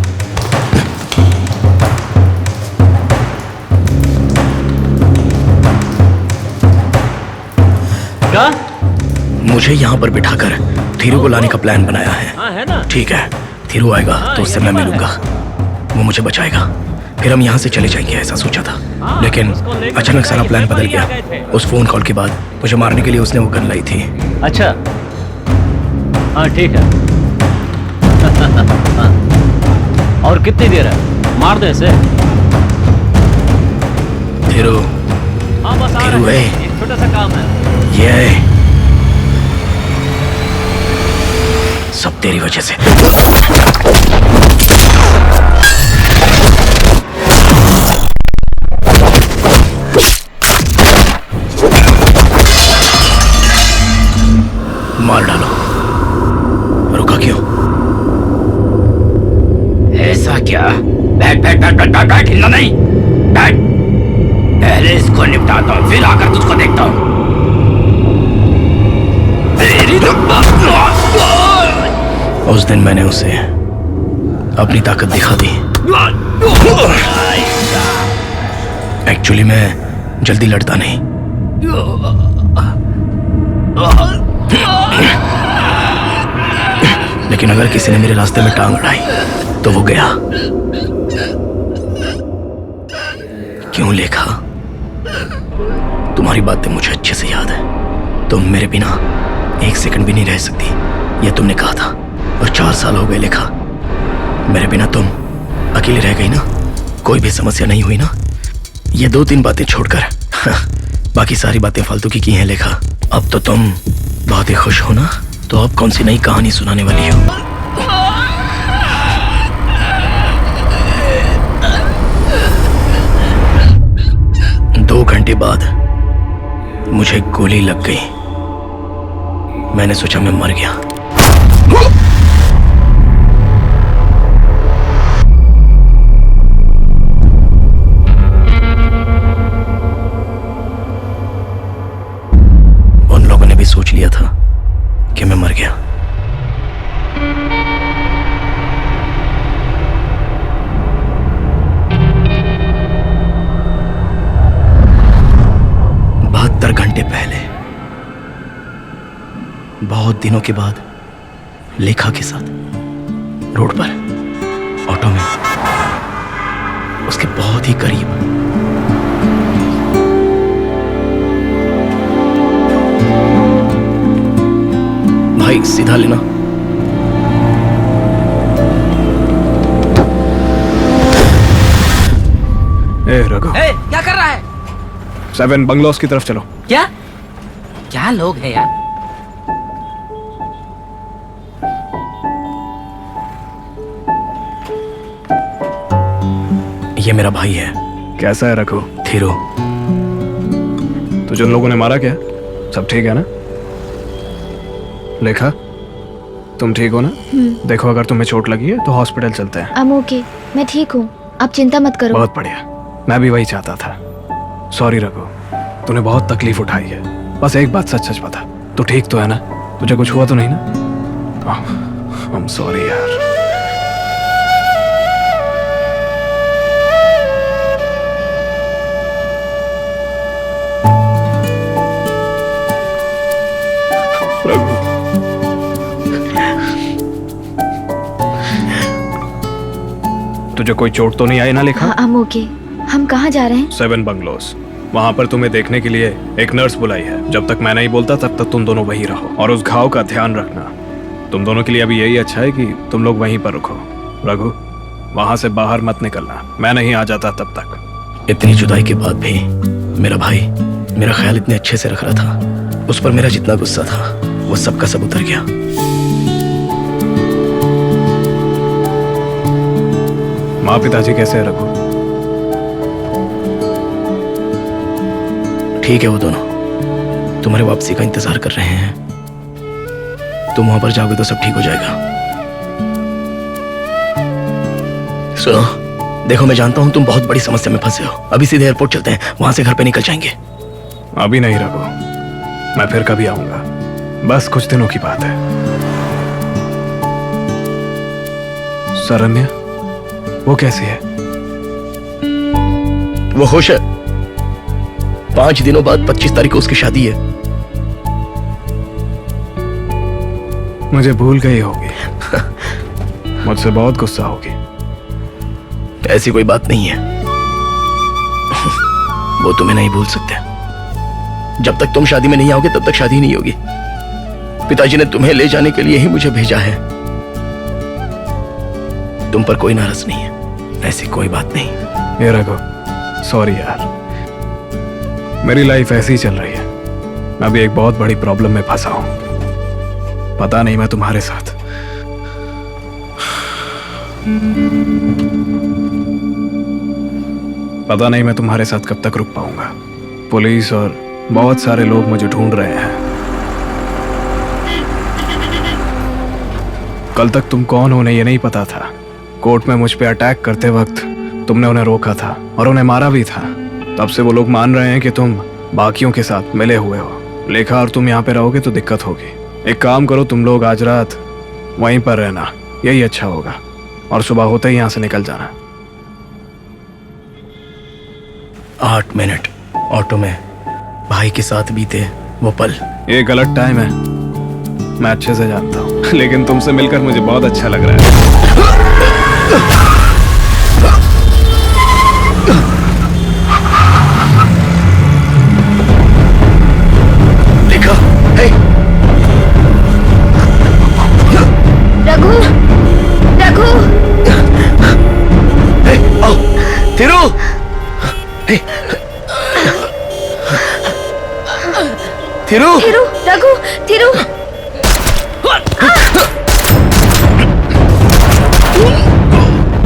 क्या? मुझे यहाँ पर बिठाकर थीरू को लाने का प्लान बनाया है। हाँ, है ना? ठीक है, थीरू आएगा तो उससे मैं मिलूंगा, वो मुझे बचाएगा, फिर हम यहाँ से चले जाएंगे, ऐसा सोचा था। लेकिन अचानक सारा प्लान बदल गया। उस फोन कॉल के बाद मुझे मारने के लिए उसने वो गन लाई थी। अच्छा, हाँ ठीक है। और कितनी देर है? मार दे इसे। थीरू, हाँ बस आ थीरू रहा है, है। एक छोटा सा काम है। ये है। सब तेरी वजह से। बैठ बैठ बैठ बैठ, हिलना नहीं, बैठ। पहले इसको निपटाता हूँ, फिर आकर तुझको देखता हूँ। उस दिन मैंने उसे अपनी ताकत दिखा दी। एक्चुअली मैं जल्दी लड़ता नहीं। लेकिन अगर किसी ने मेरे रास्ते में टांग अड़ाई तो वो गया। क्यों लेखा? तुम्हारी बातें मुझे अच्छे से याद है। तुम मेरे बिना एक सेकंड भी नहीं रह सकती, ये तुमने कहा था। और 4 साल हो गए लेखा, मेरे बिना तुम अकेली रह गई ना, कोई भी समस्या नहीं हुई ना। ये 2-3 बातें छोड़कर बाकी सारी बातें फालतू की हैं लेखा। अब तो तुम बहुत ही खुश हो ना, तो अब कौन सी नई कहानी सुनाने वाली हो? दो घंटे बाद मुझे गोली लग गई। मैंने सोचा मैं मर गया। उन लोगों ने भी सोच लिया था कि मैं मर गया। घंटे पहले, बहुत दिनों के बाद, लेखा के साथ रोड पर ऑटो में, उसके बहुत ही करीब। भाई सीधा लेना। ए रघु, क्या कर रहा है? 7 बंगलोज की तरफ चलो। क्या क्या लोग हैं यार? ये मेरा भाई है। कैसा है रघु? थीरू। तो जिन लोगों ने मारा क्या, सब ठीक है ना? लेखा, तुम ठीक हो ना? देखो अगर तुम्हें चोट लगी है तो हॉस्पिटल चलते हैं। I'm okay, मैं ठीक हूँ, आप चिंता मत करो। बहुत बढ़िया, मैं भी वही चाहता था। सॉरी रघु, तूने बहुत तकलीफ उठाई है। बस एक बात सच सच बता, तू ठीक तो है ना? तुझे कुछ हुआ तो नहीं ना? I'm sorry यार। रघु, तुझे कोई चोट तो नहीं आई ना लेखा? हाँ, I'm okay। हम कहाँ जा रहे हैं? 7 बंगलोज। वहाँ पर तुम्हें देखने के लिए एक नर्स बुलाई है। जब तक मैं नहीं बोलता तब तक तुम दोनों वहीं रहो और उस घाव का ध्यान रखना। तुम दोनों के लिए अभी यही अच्छा है कि तुम लोग वहीं पर रुको। रघु, वहाँ से बाहर मत निकलना, मैं नहीं आ जाता तब तक। इतनी जुदाई के बाद भी मेरा भाई मेरा ख्याल इतने अच्छे से रख रहा था। उस पर मेरा जितना गुस्सा था वो सब का सब उतर गया। माँ पिताजी कैसे है रघु? ठीक है, वो दोनों तुम्हारे वापसी का इंतजार कर रहे हैं। तुम वहां पर जाओगे तो सब ठीक हो जाएगा। सुनो, देखो मैं जानता हूं तुम बहुत बड़ी समस्या में फंसे हो। अभी सीधे एयरपोर्ट चलते हैं, वहां से घर पे निकल जाएंगे। अभी नहीं रघु, मैं फिर कभी आऊंगा, बस कुछ दिनों की बात है। सरन्या, वो कैसी है? वो खुश है। 5 दिनों बाद 25 तारीख को उसकी शादी है। मुझे भूल गई होगी। मुझसे बहुत गुस्सा होगी। ऐसी कोई बात नहीं है। वो तुम्हें नहीं भूल सकते। जब तक तुम शादी में नहीं आओगे तब तक शादी नहीं होगी। पिताजी ने तुम्हें ले जाने के लिए ही मुझे भेजा है। तुम पर कोई नाराज नहीं है, ऐसी कोई बात नहीं। ये रघु, सॉरी यार, मेरी लाइफ ऐसी ही चल रही है। मैं अभी एक बहुत बड़ी प्रॉब्लम में फंसा हूं। पता नहीं मैं तुम्हारे साथ कब तक रुक पाऊंगा। पुलिस और बहुत सारे लोग मुझे ढूंढ रहे हैं। कल तक तुम कौन हो ये नहीं पता था। कोर्ट में मुझ पे अटैक करते वक्त तुमने उन्हें रोका था और उन्हें मारा भी था। तब से वो लोग मान रहे हैं कि तुम बाकियों के साथ मिले हुए हो। लेखा और तुम यहाँ पे रहोगे तो दिक्कत होगी। एक काम करो, तुम लोग आज रात वहीं पर रहना, यही अच्छा होगा, और सुबह होते ही यहाँ से निकल जाना। 8 मिनट ऑटो में भाई के साथ बीते वो पल। ये गलत टाइम है, मैं अच्छे से जानता हूँ, लेकिन तुमसे मिलकर मुझे बहुत अच्छा लग रहा है। देखा, हे, रघु, रघु, हे, आओ, थिरू, हे, थिरू, थिरू, रघु, थिरू।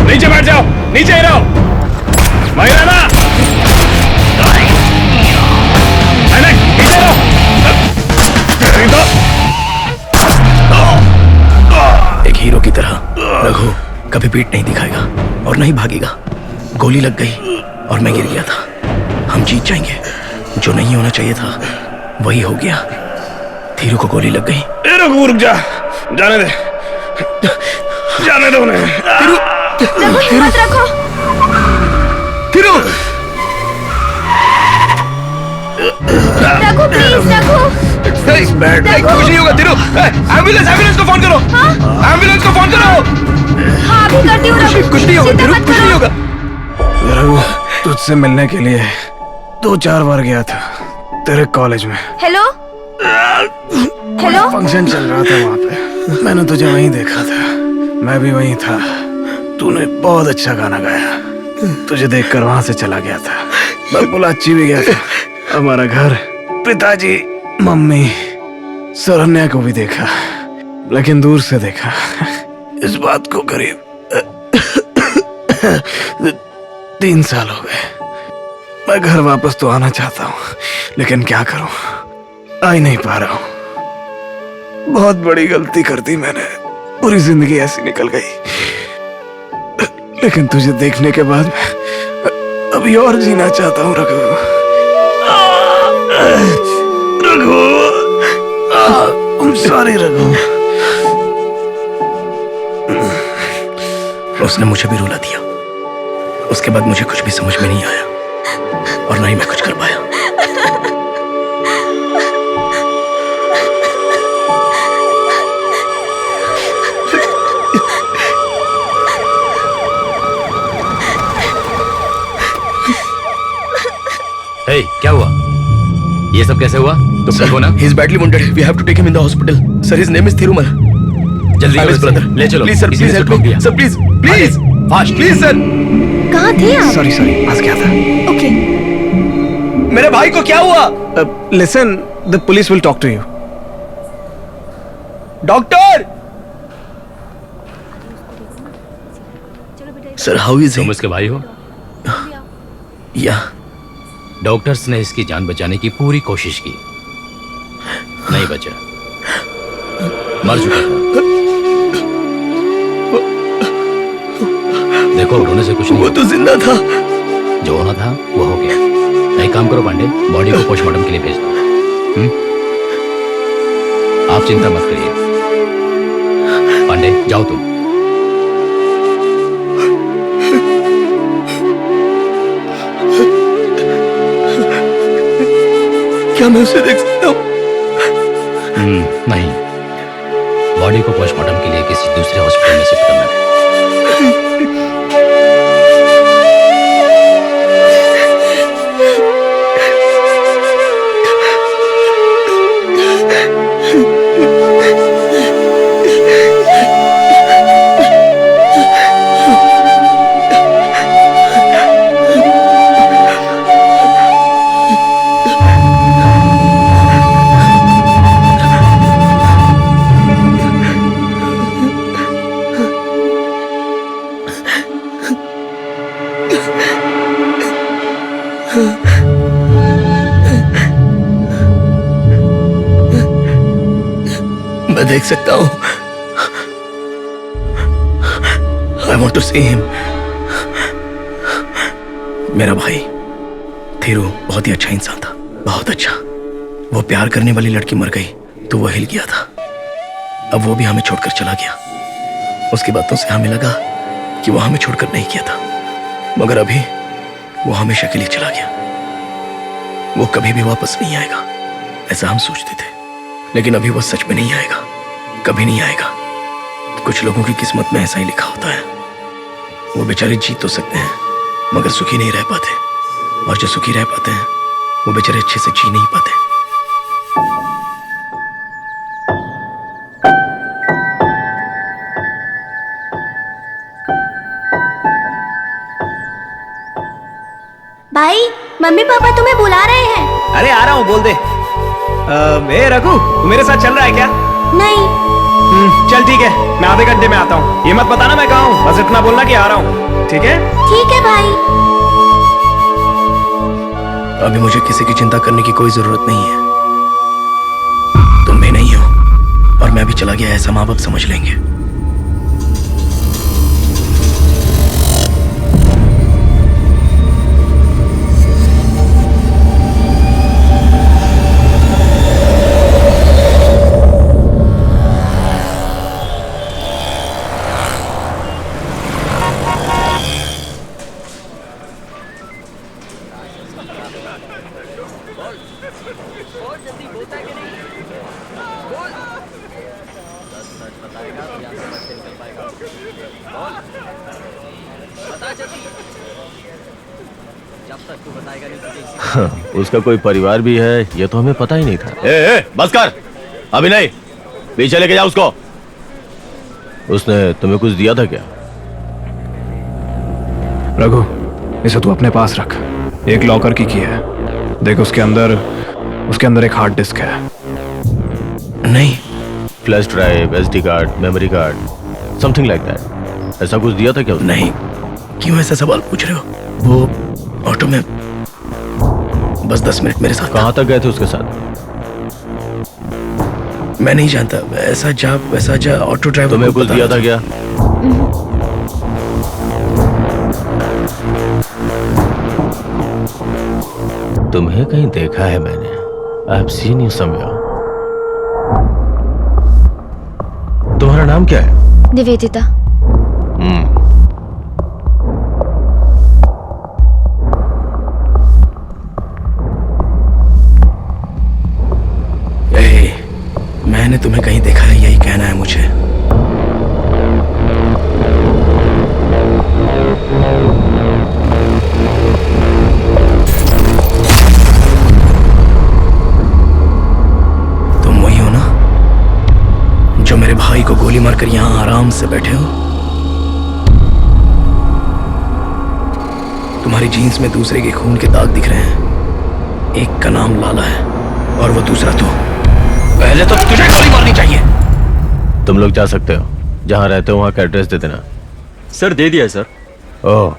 नीचे बैठ जाओ, नीचे ही रहो, वहीं रहना। नीचे रहो। एक हीरो की तरह रघु कभी पीठ नहीं दिखाएगा और नहीं भागेगा। गोली लग गई और मैं गिर गया था। हम जीत जाएंगे। जो नहीं होना चाहिए था वही हो गया। थीरू को गोली लग गई। ए रघु, रुक जा, जाने दे, जाने दो उन्हें। थीरू, रघु, हिम्मत रखो। थीरू, रघु, प्लीज, रघु। कुछ नहीं होगा। थीरू, एम्बुलेंस को फोन करो। एम्बुलेंस को फोन करो। हाँ, अभी करती हूँ रघु। कुछ नहीं होगा चिंता थीरू, मत कुछ नहीं करो। होगा। रघु, तुझसे मिलने के लिए 2-4 बार गया था तेरे कॉलेज में। Hello, hello. फंक्शन चल रहा था वहाँ पे, मैंने तुझे वहीं देखा था। मैं भी वहीं था। तूने बहुत अच्छा गाना गाया। तुझे देखकर वहां से चला गया था। मैं बुलाची भी गया था। हमारा घर, पिताजी, मम्मी, सरन्या को भी देखा, लेकिन दूर से देखा। इस बात को करीब 3 साल हो गए। मैं घर वापस तो आना चाहता हूँ, लेकिन क्या करूँ, आ ही नहीं पा रहा हूँ। बहुत बड़ी गलती कर दी मैंने। पूरी जिंदगी ऐसी निकल गई, लेकिन तुझे देखने के बाद मैं अभी और जीना चाहता हूँ रघु। रघु, सॉरी रघु। उसने मुझे भी रुला दिया। उसके बाद मुझे कुछ भी समझ में नहीं आया और ना ही मैं कुछ कर पाया। हे, क्या हुआ? ये सब कैसे हुआ? तुम देखो ना। He is badly wounded. We have to take him in the hospital. Sir, his name is Thirumal. जल्दी I'm his brother. ले चलो। Please sir, किसी ने please help ठोक me. दिया। Sir, please, please, fast. please sir. कहाँ थे आप? सॉरी, फंस गया था। ओके। मेरे भाई को क्या हुआ? Listen, the police will talk to you. Doctor! Sir, how is तुम he? उसके भाई हो? Yeah. डॉक्टर्स ने इसकी जान बचाने की पूरी कोशिश की, नहीं बचा, मर चुका था। देखो, रोने से कुछ नहीं वो तो जिंदा था। जो होना था वो हो गया। एक काम करो पांडे, बॉडी को पोस्टमार्टम के लिए भेज दो। आप चिंता मत करिए। पांडे, जाओ तुम। क्या मैं उसे देख सकता हूँ? नहीं, बॉडी को पोस्टमार्टम के लिए किसी दूसरे हॉस्पिटल में शिफ्ट करना है। मैं देख सकता हूँ। I want to see him. मेरा भाई थीरू बहुत ही अच्छा इंसान था, बहुत अच्छा। वो प्यार करने वाली लड़की मर गई तो वो हिल गया था। अब वो भी हमें छोड़कर चला गया। उसकी बातों से हमें लगा कि वो हमें छोड़कर नहीं गया था, मगर अभी वो हमेशा के लिए चला गया। वो कभी भी वापस नहीं आएगा, ऐसा हम सोचते थे, लेकिन अभी वो सच में नहीं आएगा, कभी नहीं आएगा। कुछ लोगों की किस्मत में ऐसा ही लिखा होता है। वो बेचारे जी तो सकते हैं मगर सुखी नहीं रह पाते, और जो सुखी रह पाते हैं वो बेचारे अच्छे से जी नहीं पाते। भाई, मम्मी पापा तुम्हें बुला रहे हैं। अरे आ रहा हूँ, बोल दे। ए रघु, तू मेरे साथ चल रहा है क्या? नहीं। चल ठीक है, मैं आधे घंटे में आता हूँ। ये मत बताना मैं कहाँ हूँ, बस इतना बोलना कि आ रहा हूँ, ठीक है? ठीक है भाई। अभी मुझे किसी की चिंता करने की कोई जरूरत नहीं है। तुम भी नहीं हो, और मैं भी चला गया ऐसा माँ बाप समझ लेंगे। उसका कोई परिवार भी है, ये तो हमें पता ही नहीं था। बस कर, अभी नहीं, पीछे लेके जाओ उसको। उसने तुम्हें कुछ दिया था क्या? रघु, इसे तू अपने पास रख। एक लॉकर की है, देख उसके अंदर एक हार्ड डिस्क है। नहीं, flash drive, SD card, memory card, something like that. ऐसा कुछ दिया था क्या उसने? नहीं। क्यों ऐसा सवाल पूछ रहे हो? वो ऑटो में बस 10 मिनट मेरे साथ। कहाँ तक गए थे उसके साथ? मैं नहीं जानता, ऐसा जा ऑटो ड्राइवर। तुम्हें कुछ दिया था क्या? तुम्हें कहीं देखा है मैंने। I have seen you somewhere. तुम्हारा नाम क्या है? निवेदिता। मैंने तुम्हें कहीं देखा है, यही कहना है मुझे। तुम वही हो ना जो मेरे भाई को गोली मारकर यहां आराम से बैठे हो? तुम्हारी जीन्स में दूसरे के खून के दाग दिख रहे हैं। एक का नाम लाला है और वो दूसरा तू। पहले तो तुझे गोली मारनी चाहिए। तुम लोग जा सकते हो, जहां रहते हो वहां का एड्रेस दे देना। सर दे दिया सर। ओह,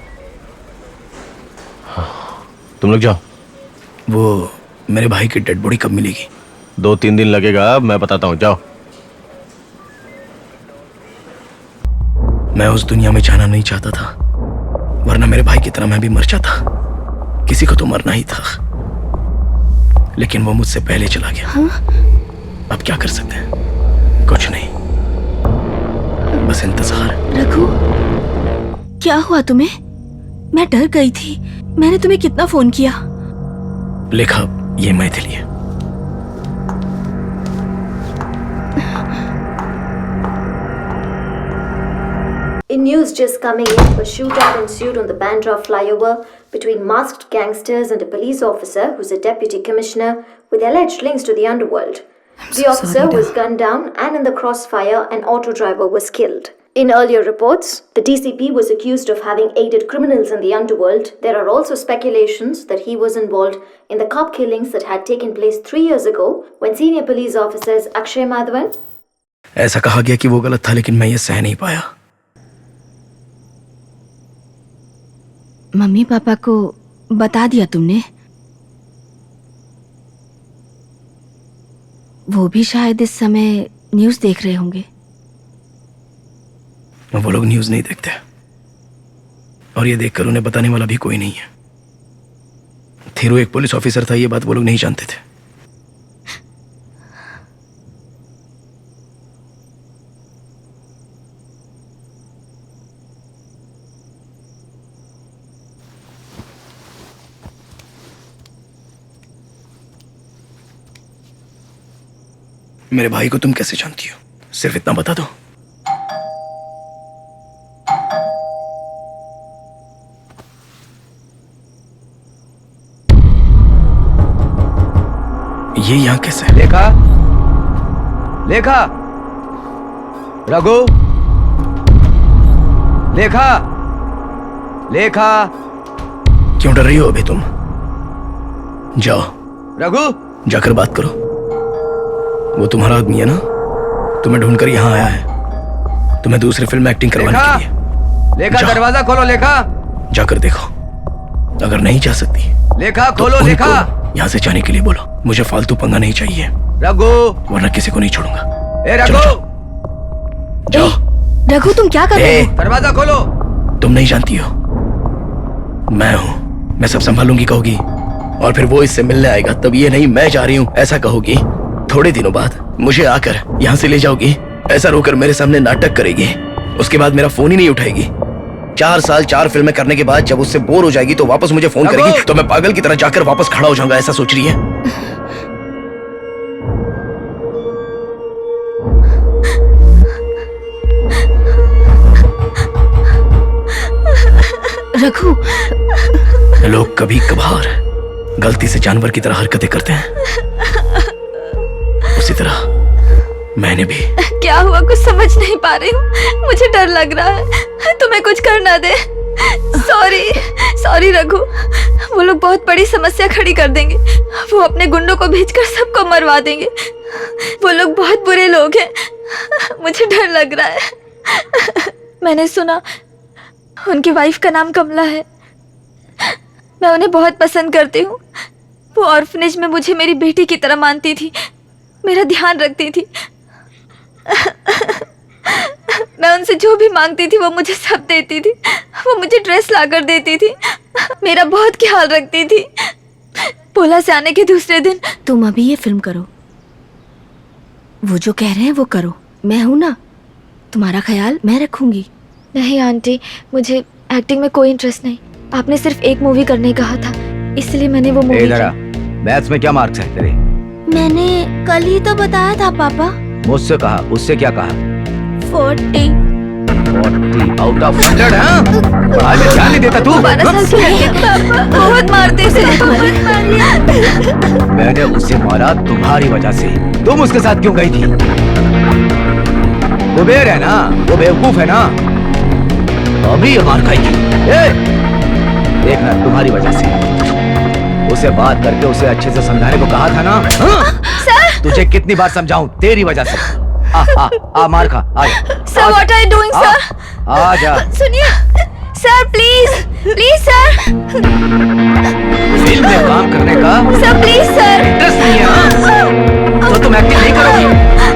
तुम लोग जाओ। वो मेरे भाई की डेड बॉडी कब मिलेगी? 2-3 दिन लगेगा, मैं बताता हूँ, जाओ। मैं उस दुनिया में जाना नहीं चाहता था, वरना मेरे भाई की तरह मैं भी मर जाता। किसी को तो मरना ही था, लेकिन वो मुझसे पहले चला गया। अब क्या कर सकते हैं? कुछ नहीं, बस इंतजार। रघु, क्या हुआ तुम्हें? मैं डर गई थी। मैंने तुम्हें कितना फोन किया। लिखा, ये मैथिली है। In news just coming in, a shootout ensued on the Bandra flyover between masked gangsters and a police officer who's a deputy commissioner with alleged links to the underworld. The officer was gunned down, and in the crossfire, an auto driver was killed. In earlier reports, the DCP was accused of having aided criminals in the underworld. There are also speculations that he was involved in the cop killings that had taken place 3 years ago when senior police officers Akshay Madhavan. ऐसा कहा गया कि वो गलत था, लेकिन मैं ये सह नहीं पाया। मम्मी पापा को बता दिया तुमने? वो भी शायद इस समय न्यूज़ देख रहे होंगे। वो लोग न्यूज़ नहीं देखते, और ये देखकर उन्हें बताने वाला भी कोई नहीं है। थीरू एक पुलिस ऑफिसर था, ये बात वो लोग नहीं जानते थे। मेरे भाई को तुम कैसे जानती हो? सिर्फ इतना बता दो। ये यहां कैसे? लेखा, लेखा, रघु, लेखा, लेखा। क्यों डर रही हो अभी तुम? जाओ रघु, जाकर बात करो। वो तुम्हारा आदमी है ना, तुम्हें ढूंढकर यहाँ आया है तुम्हें दूसरी फिल्म में एक्टिंग करवाने के लिए। लेखा, जाओ। दरवाजा खोलो लेखा। जाकर देखो, अगर नहीं जा सकती लेखा तो खोलो लेखा। यहाँ से जाने के लिए बोलो। मुझे फालतू पंगा नहीं चाहिए, रघु, वरना किसी को नहीं छोड़ूंगा। ए रघु, जाओ। रघु तुम क्या कर रहे हो? दरवाजा खोलो। तुम नहीं जानती हो, मैं हूं, मैं सब संभालूंगी कहोगी, और फिर वो इससे मिलने आएगा तब ये नहीं मैं जा रही हूं ऐसा कहोगी। थोड़े दिनों बाद मुझे आकर यहाँ से ले जाओगी, ऐसा रोकर मेरे सामने नाटक करेगी, उसके बाद मेरा फोन ही नहीं उठाएगी। 4 साल 4 फिल्में करने के बाद जब उससे बोर हो जाएगी तो वापस मुझे फोन करेगी, तो मैं पागल की तरह जाकर वापस खड़ा हो जाऊंगा, ऐसा सोच रही है? रघु, लोग कभी कभार गलती से जानवर की तरह हरकतें करते हैं, उसी तरह मैंने भी। क्या हुआ, कुछ समझ नहीं पा रही हूँ, मुझे डर लग रहा है, तुम्हें कुछ कर ना दे। सॉरी सॉरी रघु, वो लोग बहुत बड़ी समस्या खड़ी कर देंगे, वो अपने गुंडों को भेजकर सबको मरवा देंगे, वो लोग बहुत बुरे लोग हैं, मुझे डर लग रहा है। मैंने सुना उनकी वाइफ का नाम कमला है, मैं उन्हें बहुत पसंद करती हूँ, वो ऑर्फनेज में मुझे मेरी बेटी की तरह मानती थी, मेरा ध्यान रखती थी, मैं उनसे जो भी मांगती थी वो मुझे सब देती थी, वो मुझे ड्रेस लाकर देती थी, मेरा बहुत ख्याल रखती थी। पोला से आने के दूसरे दिन। तुम अभी ये फिल्म करो, वो जो कह रहे हैं वो करो, मैं हूं ना, तुम्हारा ख्याल मैं रखूंगी। नहीं आंटी, मुझे एक्टिंग में कोई इंटरेस्ट नहीं, आपने सिर्फ एक मूवी करने कहा था, इसलिए मैंने वो मूवी की। मैथ्स में क्या मार्क्स है तेरे? मैंने कल ही तो बताया था पापा। मुझसे कहा, उससे क्या कहा? 40 आउट ऑफ 100। हाँ? पढ़ाई में ध्यान नहीं देता तू? 12 साल के लड़के पापा बहुत मारते थे, बहुत मार। मैंने उसे मारा तुम्हारी वजह से, तुम उसके साथ क्यों गई थी? वो बेर है ना, वो बेवकूफ है ना, अभी ये मार खाएगी। देखना, तुम्हारी वजह से। उसे बात करके उसे अच्छे से समझाने को कहा था ना। सर, तुझे कितनी बार समझाऊं, तेरी वजह से। आ मार खा, आ जा। Sir what are you doing sir? आ जा। सुनिए sir, please please sir, film में काम करने का सर प्लीज सर, इंटरेस्ट नहीं है हाँ? तो तुम एक्टिंग नहीं करोगी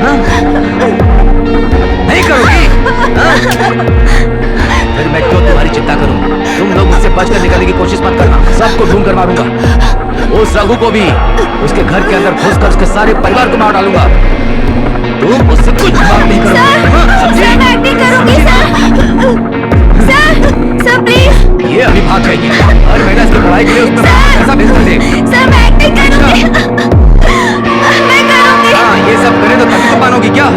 हाँ? नहीं करोगी हाँ? फिर मैं क्यों तुम्हारी चिंता करूं? तुम लोग मुझसे बचकर निकलने की कोशिश मत करना, सबको ढूंढ कर मारूंगा, उस रघु को भी, उसके घर के अंदर घुसकर उसके सारे परिवार को मार डालूंगा। तुम उससे कुछ बात नहीं करोगे। सर मैं एक्टिंग करूंगी सर प्लीज। ये अभी भाग जाएगी, हर महीना इसकी पढ़ाई के लिए उस पर पैसा भेज दे। सर मैं एक्टिंग करूंगी, मैं करूंगी। हाँ, ये सब करे तो तभी तो मानोगी क्या?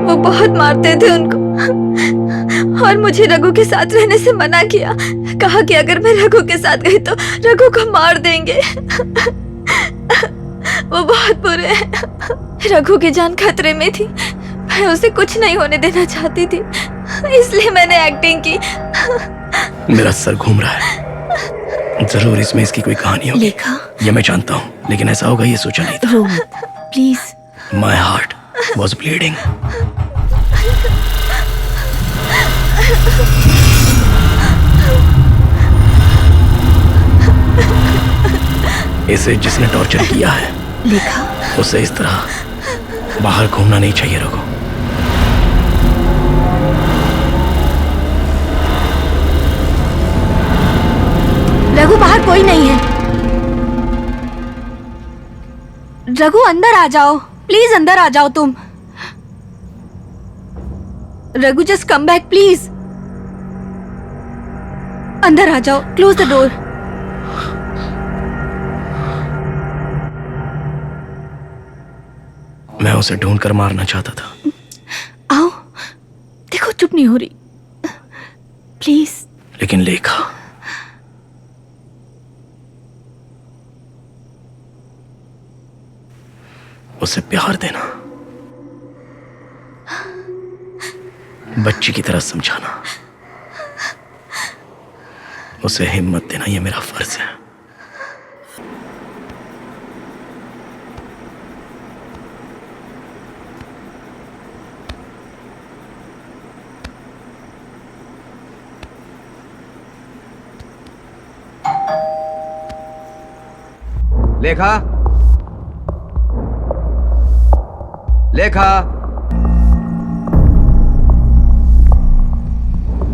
वो बहुत मारते थे उनको, और मुझे रघु के साथ रहने से मना किया, कहा कि अगर मैं रघु के साथ गई तो रघु को मार देंगे। वो बहुत बुरे हैं, रघु की जान खतरे में थी, मैं उसे कुछ नहीं होने देना चाहती थी, इसलिए मैंने एक्टिंग की। मेरा सर घूम रहा है, जरूर इसमें इसकी कोई कहानी होगी। लेखा, ये मैं जानता हूँ, लेकिन ऐसा होगा ये सोचा नहीं था। रो मत please. My heart was bleeding. इसे जिसने टॉर्चर किया है लेखा, उसे इस तरह बाहर घूमना नहीं चाहिए रघु। रघु अंदर आ जाओ, प्लीज अंदर आ जाओ तुम। Raghu just come back please. अंदर आ जाओ, क्लोज द डोर। मैं उसे ढूंढ कर मारना चाहता था। आओ, देखो चुप नहीं हो रही, प्लीज। लेकिन लेखा, उसे प्यार देना, बच्ची की तरह समझाना, उसे हिम्मत देना, यह मेरा फर्ज है। लेखा, लेखा,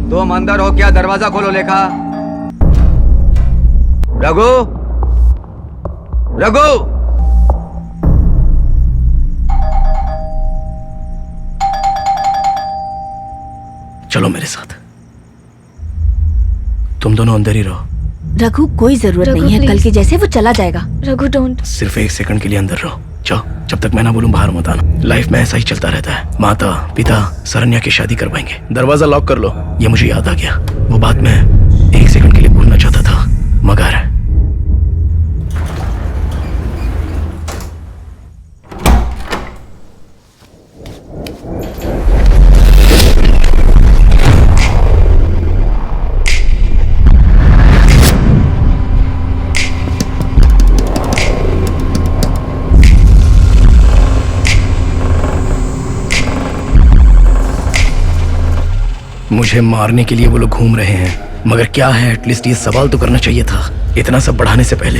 तुम अंदर हो क्या? दरवाजा खोलो लेखा। रघु, रघु, चलो मेरे साथ, तुम दोनों अंदर ही रहो। रघु कोई जरूरत रघु, नहीं है, कल please. के जैसे वो चला जाएगा। रघु डोंट। सिर्फ 1 सेकंड के लिए अंदर रहो। जाओ, जब तक मैं ना बोलूं बाहर मत आना। लाइफ में ऐसा ही चलता रहता है। माता पिता सरन्या की शादी करवाएंगे। दरवाजा लॉक कर लो। ये मुझे याद आ गया, वो बात मैं 1 सेकंड के लिए भूलना चाहता था, मगर मुझे मारने के लिए वो लोग घूम रहे हैं, मगर क्या है, एटलीस्ट ये सवाल तो करना चाहिए था। इतना सब बढ़ाने से पहले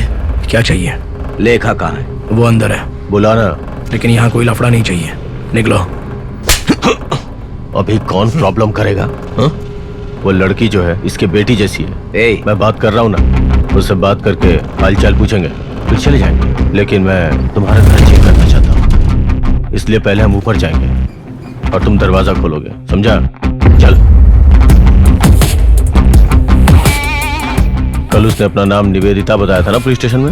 क्या चाहिए? लेखा कहाँ है? वो अंदर है। बुलाना। लेकिन यहाँ कोई लफड़ा नहीं चाहिए। निकलो। अभी कौन प्रॉब्लम करेगा? हा? वो लड़की जो है इसकी बेटी जैसी है। मैं बात कर रहा हूँ ना, उससे बात करके हालचाल पूछेंगे फिर चले जाएंगे। लेकिन मैं तुम्हारा घर चेक करना चाहता हूँ, इसलिए पहले हम ऊपर जाएंगे और तुम दरवाजा खोलोगे, समझा? चल। कल उसने अपना नाम निवेदिता बताया था ना पुलिस स्टेशन में?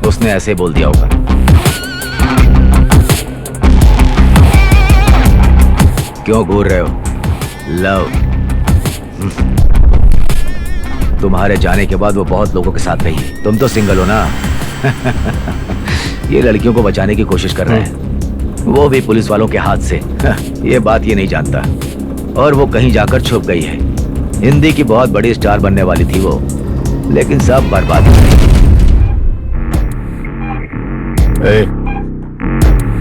उसने ऐसे बोल दिया होगा। क्यों घूर रहे हो? लव। तुम्हारे जाने के बाद वो बहुत लोगों के साथ रही, तुम तो सिंगल हो ना। ये लड़कियों को बचाने की कोशिश कर रहे हैं, वो भी पुलिस वालों के हाथ से। ये बात ये नहीं जानता, और वो कहीं जाकर छुप गई है। हिंदी की बहुत बड़ी स्टार बनने वाली थी वो, लेकिन सब बर्बाद हो गई।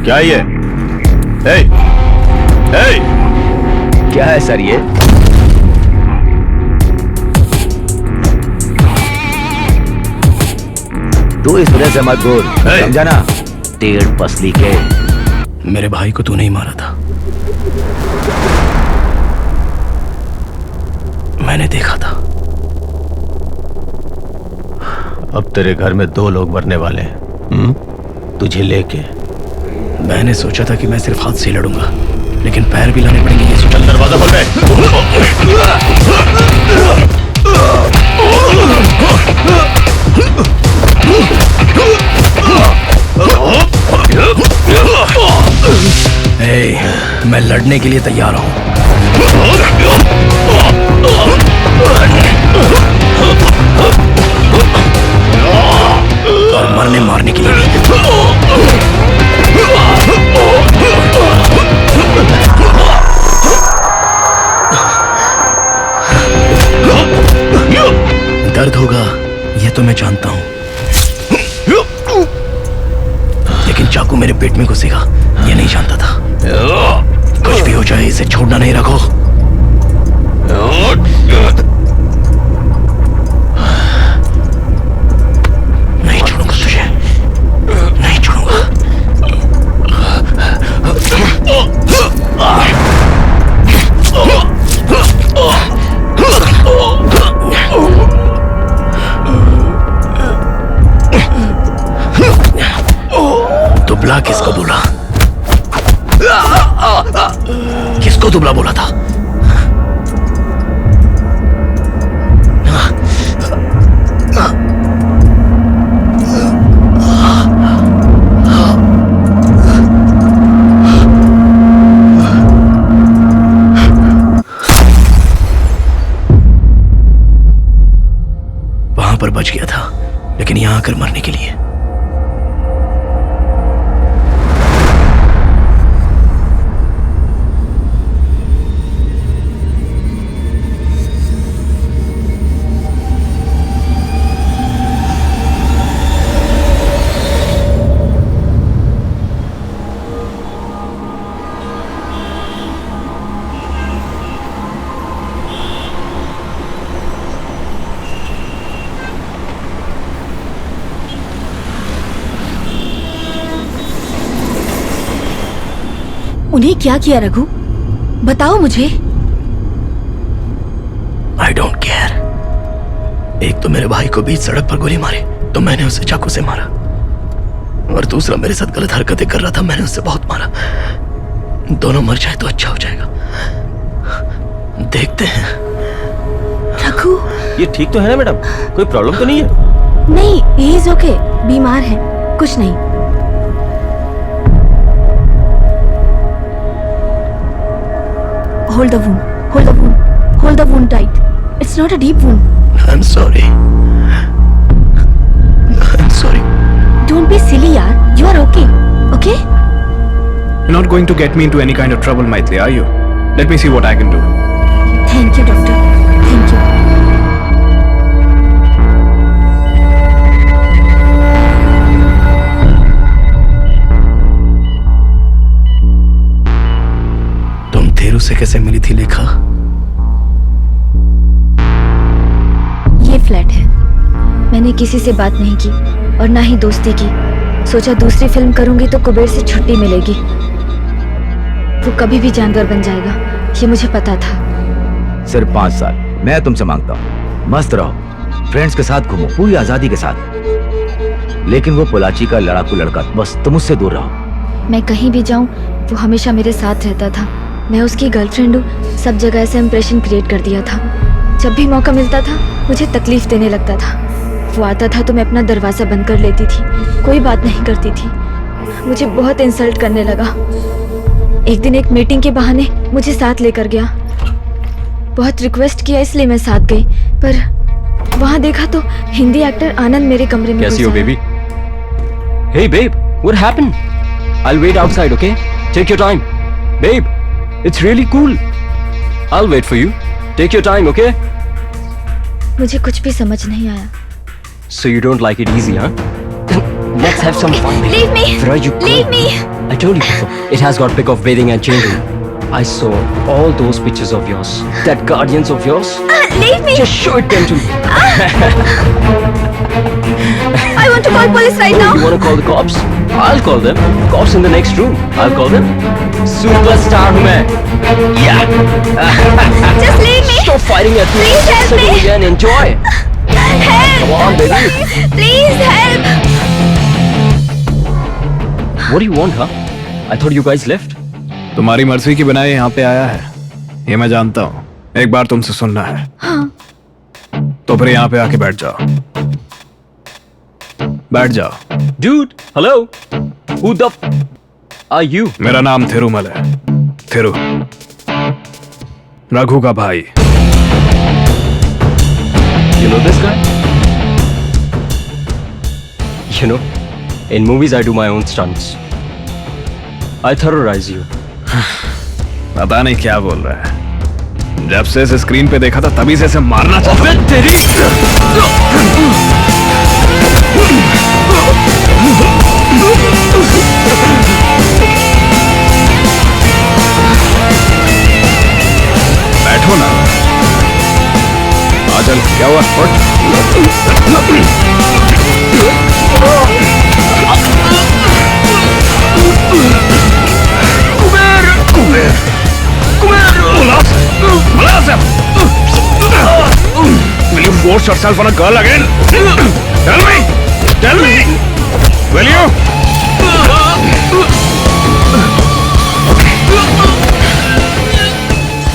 क्या ये? क्या है सर ये? तू इस तरह से मत बोल, समझा ना? टेढ़ पसली के। मेरे भाई को तू नहीं मारा था, मैंने देखा था। अब तेरे घर में 2 लोग मरने वाले हैं, तुझे लेके। मैंने सोचा था कि मैं सिर्फ हाथ से लड़ूंगा, लेकिन पैर भी लाने पड़ेंगे। ये सोचा। दरवाजा खोल बे। मैं लड़ने के लिए तैयार हूं, और मरने मारने के लिए भी। दर्द होगा ये तो मैं जानता हूं, लेकिन चाकू मेरे पेट में घुसेगा ये नहीं जानता था। कुछ भी हो जाए इसे छोड़ना नहीं, रखो। नहीं छोड़ूंगा तुझे, नहीं छोड़ूंगा। तो पर बच गया था, लेकिन यहां आकर मरने के लिए। उन्हें क्या किया रघु? बताओ मुझे। I don't care. एक तो मेरे भाई को बीच सड़क पर गोली मारी तो मैंने उसे चाकू से मारा, और दूसरा मेरे साथ गलत हरकतें कर रहा था, मैंने उसे बहुत मारा। दोनों मर जाए तो अच्छा हो जाएगा। देखते हैं। रघु, ये ठीक तो है ना मैडम? कोई प्रॉब्लम तो नहीं है? नहीं, ही इज ओके। बीमार है, कुछ नहीं। Hold the wound. Hold the wound. Hold the wound tight. It's not a deep wound. I'm sorry. I'm sorry. Don't be silly, yaar. You are okay. Okay? You're not going to get me into any kind of trouble, Maitri, are you? Let me see what I can do. Thank you, doctor. Thank you. Theru से कैसे मिली थी लेखा? ये flat है। मैंने किसी से बात नहीं की और ना ही दोस्ती की। सोचा दूसरी फिल्म करूंगी तो कुबेर से छुट्टी मिलेगी। वो कभी भी जानवर बन जाएगा, ये मुझे पता था। सिर्फ 5 साल मैं तुमसे मांगता हूँ। मस्त रहो, फ्रेंड्स के साथ घूमो, पूरी आजादी के साथ। लेकिन वो पोलाची का लड़ाकू लड़का, बस तुम उससे दूर रहो। मैं कहीं भी जाऊं वो हमेशा मेरे साथ रहता था। मैं उसकी गर्लफ्रेंड हूँ, सब जगह ऐसा इंप्रेशन क्रिएट कर दिया था। जब भी मौका मिलता था मुझे तकलीफ देने लगता था। वो आता था तो मैं अपना दरवाज़ा बंद कर लेती थी, कोई बात नहीं करती थी। मुझे बहुत इंसल्ट करने लगा। एक दिन एक मीटिंग के बहाने मुझे साथ लेकर गया। बहुत रिक्वेस्ट किया इसलिए मैं साथ गई, पर वहाँ देखा तो हिंदी एक्टर आनंद मेरे कमरे में कैसी हो baby? Hey babe, what happened? I'll wait outside, okay? Take your time. Babe, it's really cool. I'll wait for you. Take your time, okay? मुझे कुछ भी समझ नहीं आया। So you don't like it easy, huh? Let's have some fun, baby. Leave me. Where are you going? Leave me. I told you before. It has got pic of bathing and changing. I saw all those pictures of yours. That guardians of yours. Leave me. Just show it them to me. I want to call police right now. You want to call the cops? I'll call them. Cops in the next room. I'll call them. Superstar हूँ मैं. Yeah. Just leave me. Stop fighting at me. Please help Settle me. again. Enjoy. Help. Come on, baby. Please help. What do you want, huh? I thought you guys left. तुम्हारी मर्जी की बनाए यहाँ पे आया है, ये मैं जानता हूँ। एक बार तुमसे सुनना है। हाँ। तो फिर यहाँ पे आके बैठ जाओ। बैठ जाओ। Dude, hello. Who the are you? मेरा नाम थिरुमल है। थिरु, रघु का भाई। You know this guy? You know, in movies I do my own stunts. I terrorize you. पता नहीं क्या बोल रहा है। जब से इसे स्क्रीन पे देखा था तभी से इसे मारना चाहता हूं। तेरी बैठो ना। आ चल, क्या हुआ? Will you force yourself on a girl again? Tell me! Tell me! Will you?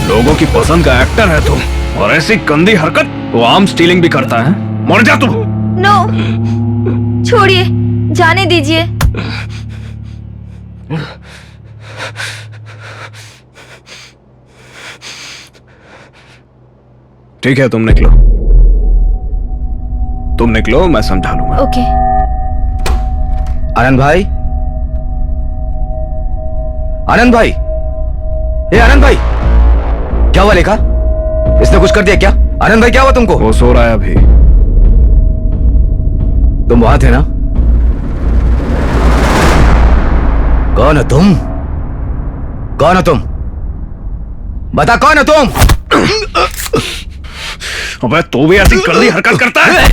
लोगों की पसंद का एक्टर है तुम, और ऐसी गंदी हरकत, वो आर्म स्टीलिंग भी करता है। मर जा तुम। नो, छोड़िए, जाने दीजिए। ठीक है, तुम निकलो। तुम निकलो, मैं समझा लूंगा। ओके। आनंद भाई, आनंद भाई, ए आनंद भाई, क्या हुआ लेखा? इसने कुछ कर दिया क्या? आनंद भाई क्या हुआ तुमको? वो सो रहा है अभी। तुम वहां थे ना? कौन हो तुम? कौन हो तुम? बता कौन हो तुम? अबे तू भी ऐसी गंदी हरकत करता है?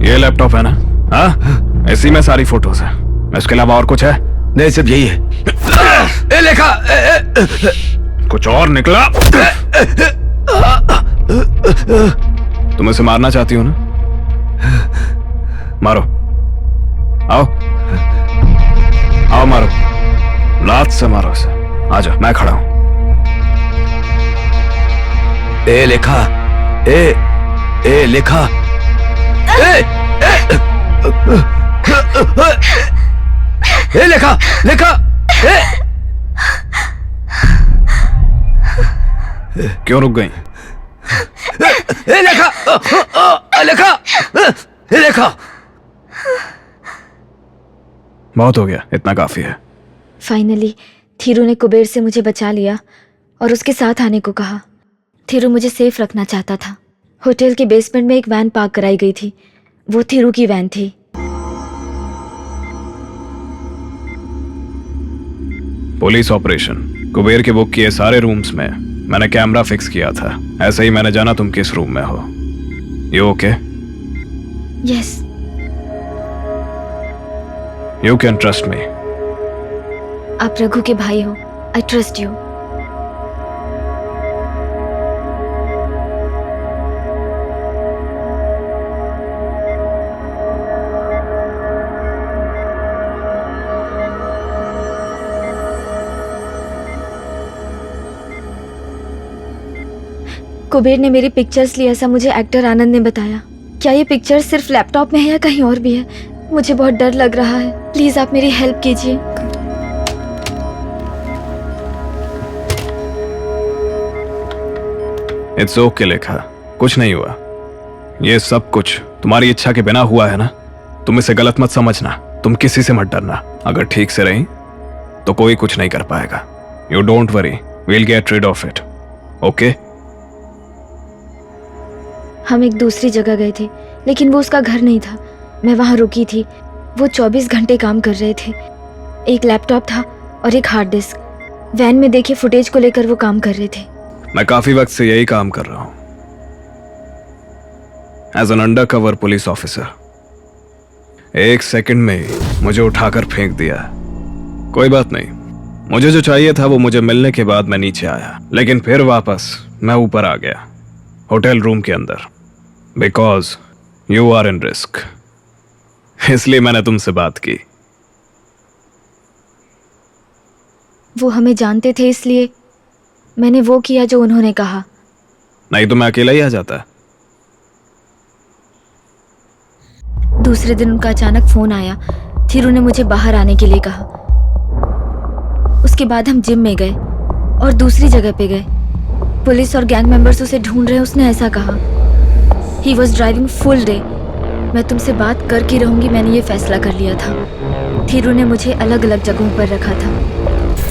ये लैपटॉप है ना? हाँ, इसी में सारी फोटोज है। इसके अलावा और कुछ है? नहीं, सिर्फ यही है। ए लेखा, कुछ और निकला? तुम इसे मारना चाहती हो ना? मारो, आओ आओ, मारो, लात से मारो इसे। आजा, मैं खड़ा हूं। ए लेखा, ए लेखा, ए लेखा, लेखा, क्यों रुक गई? ए लेखा, लेखा, लेखा। बहुत हो गया, इतना काफी है। फाइनली थीरू ने कुबेर से मुझे बचा लिया और उसके साथ आने को कहा। थीरू मुझे सेफ रखना चाहता था। होटल के बेसमेंट में एक वैन पार्क कराई गई थी। वो थीरू की वैन थी। पुलिस ऑपरेशन कुबेर के बुक किए सारे रूम्स में मैंने कैमरा फिक्स किया था। ऐसे ही मैंने जाना तुम किस रूम में हो। You okay? Yes. You can trust me. आप रघु के भाई हो। I trust you. कुबेर ने मेरी पिक्चर्स ली, ऐसा मुझे एक्टर आनंद ने बताया। क्या ये पिक्चर सिर्फ लैपटॉप में है या कहीं और भी है? मुझे बहुत डर लग रहा है। प्लीज आप मेरी हेल्प कीजिए। इट्स ओके लेखा, कुछ नहीं हुआ। ये सब कुछ तुम्हारी इच्छा के बिना हुआ है ना? तुम इसे गलत मत समझना। तुम किसी से मत डरना। अगर ठीक से रही तो कोई कुछ नहीं कर पाएगा। You don't worry, we'll get rid of it. Okay? हम एक दूसरी जगह गए थे, लेकिन वो उसका घर नहीं था। मैं वहाँ रुकी थी। वो 24 घंटे काम कर रहे थे। एक लैपटॉप था और एक हार्ड डिस्क। वैन में देखे फुटेज को लेकर वो काम कर रहे थे। मैं काफी वक्त से यही काम कर रहा हूं, as an undercover police officer. एक सेकंड में ही मुझे उठाकर फेंक दिया। कोई बात नहीं, मुझे जो चाहिए था वो मुझे मिलने के बाद मैं नीचे आया, लेकिन फिर वापस मैं ऊपर आ गया, होटल रूम के अंदर, because you are in risk. इसलिए मैंने तुमसे बात की। वो हमें जानते थे, इसलिए मैंने वो किया जो उन्होंने कहा। नहीं तो मैं अकेला ही आ जाता। दूसरे दिन उनका अचानक फोन आया। थीरू ने मुझे बाहर आने के लिए कहा। उसके बाद हम जिम में गए और दूसरी जगह पे गए। पुलिस और गैंग मेंबर्स उसे ढूंढ रहे हैं, उसने ऐसा कहा। He was driving full day. मैं तुमसे बात करके रहूंगी, मैंने ये फैसला कर लिया था। थीरू ने मुझे अलग अलग जगहों पर रखा था।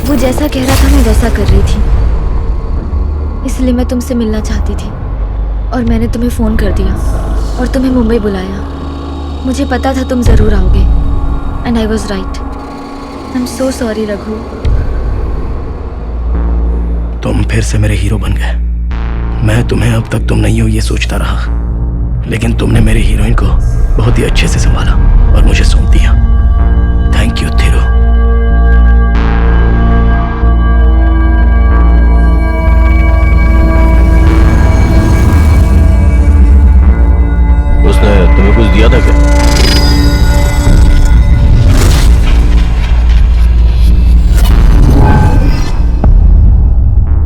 वो जैसा कह रहा था मैं वैसा कर रही थी। इसलिए मैं तुमसे मिलना चाहती थी और मैंने तुम्हें फ़ोन कर दिया और तुम्हें मुंबई बुलाया। मुझे पता था तुम ज़रूर आओगे, and I was right. I am so sorry Raghu. तुम फिर से मेरे हीरो बन गए। मैं तुम्हें अब तक तुम नहीं हो ये सोचता रहा, लेकिन तुमने मेरी हीरोइन को बहुत ही अच्छे से संभाला और मुझे सौंप दिया। Thank you Thiru. उसने तुम्हें कुछ दिया था क्या?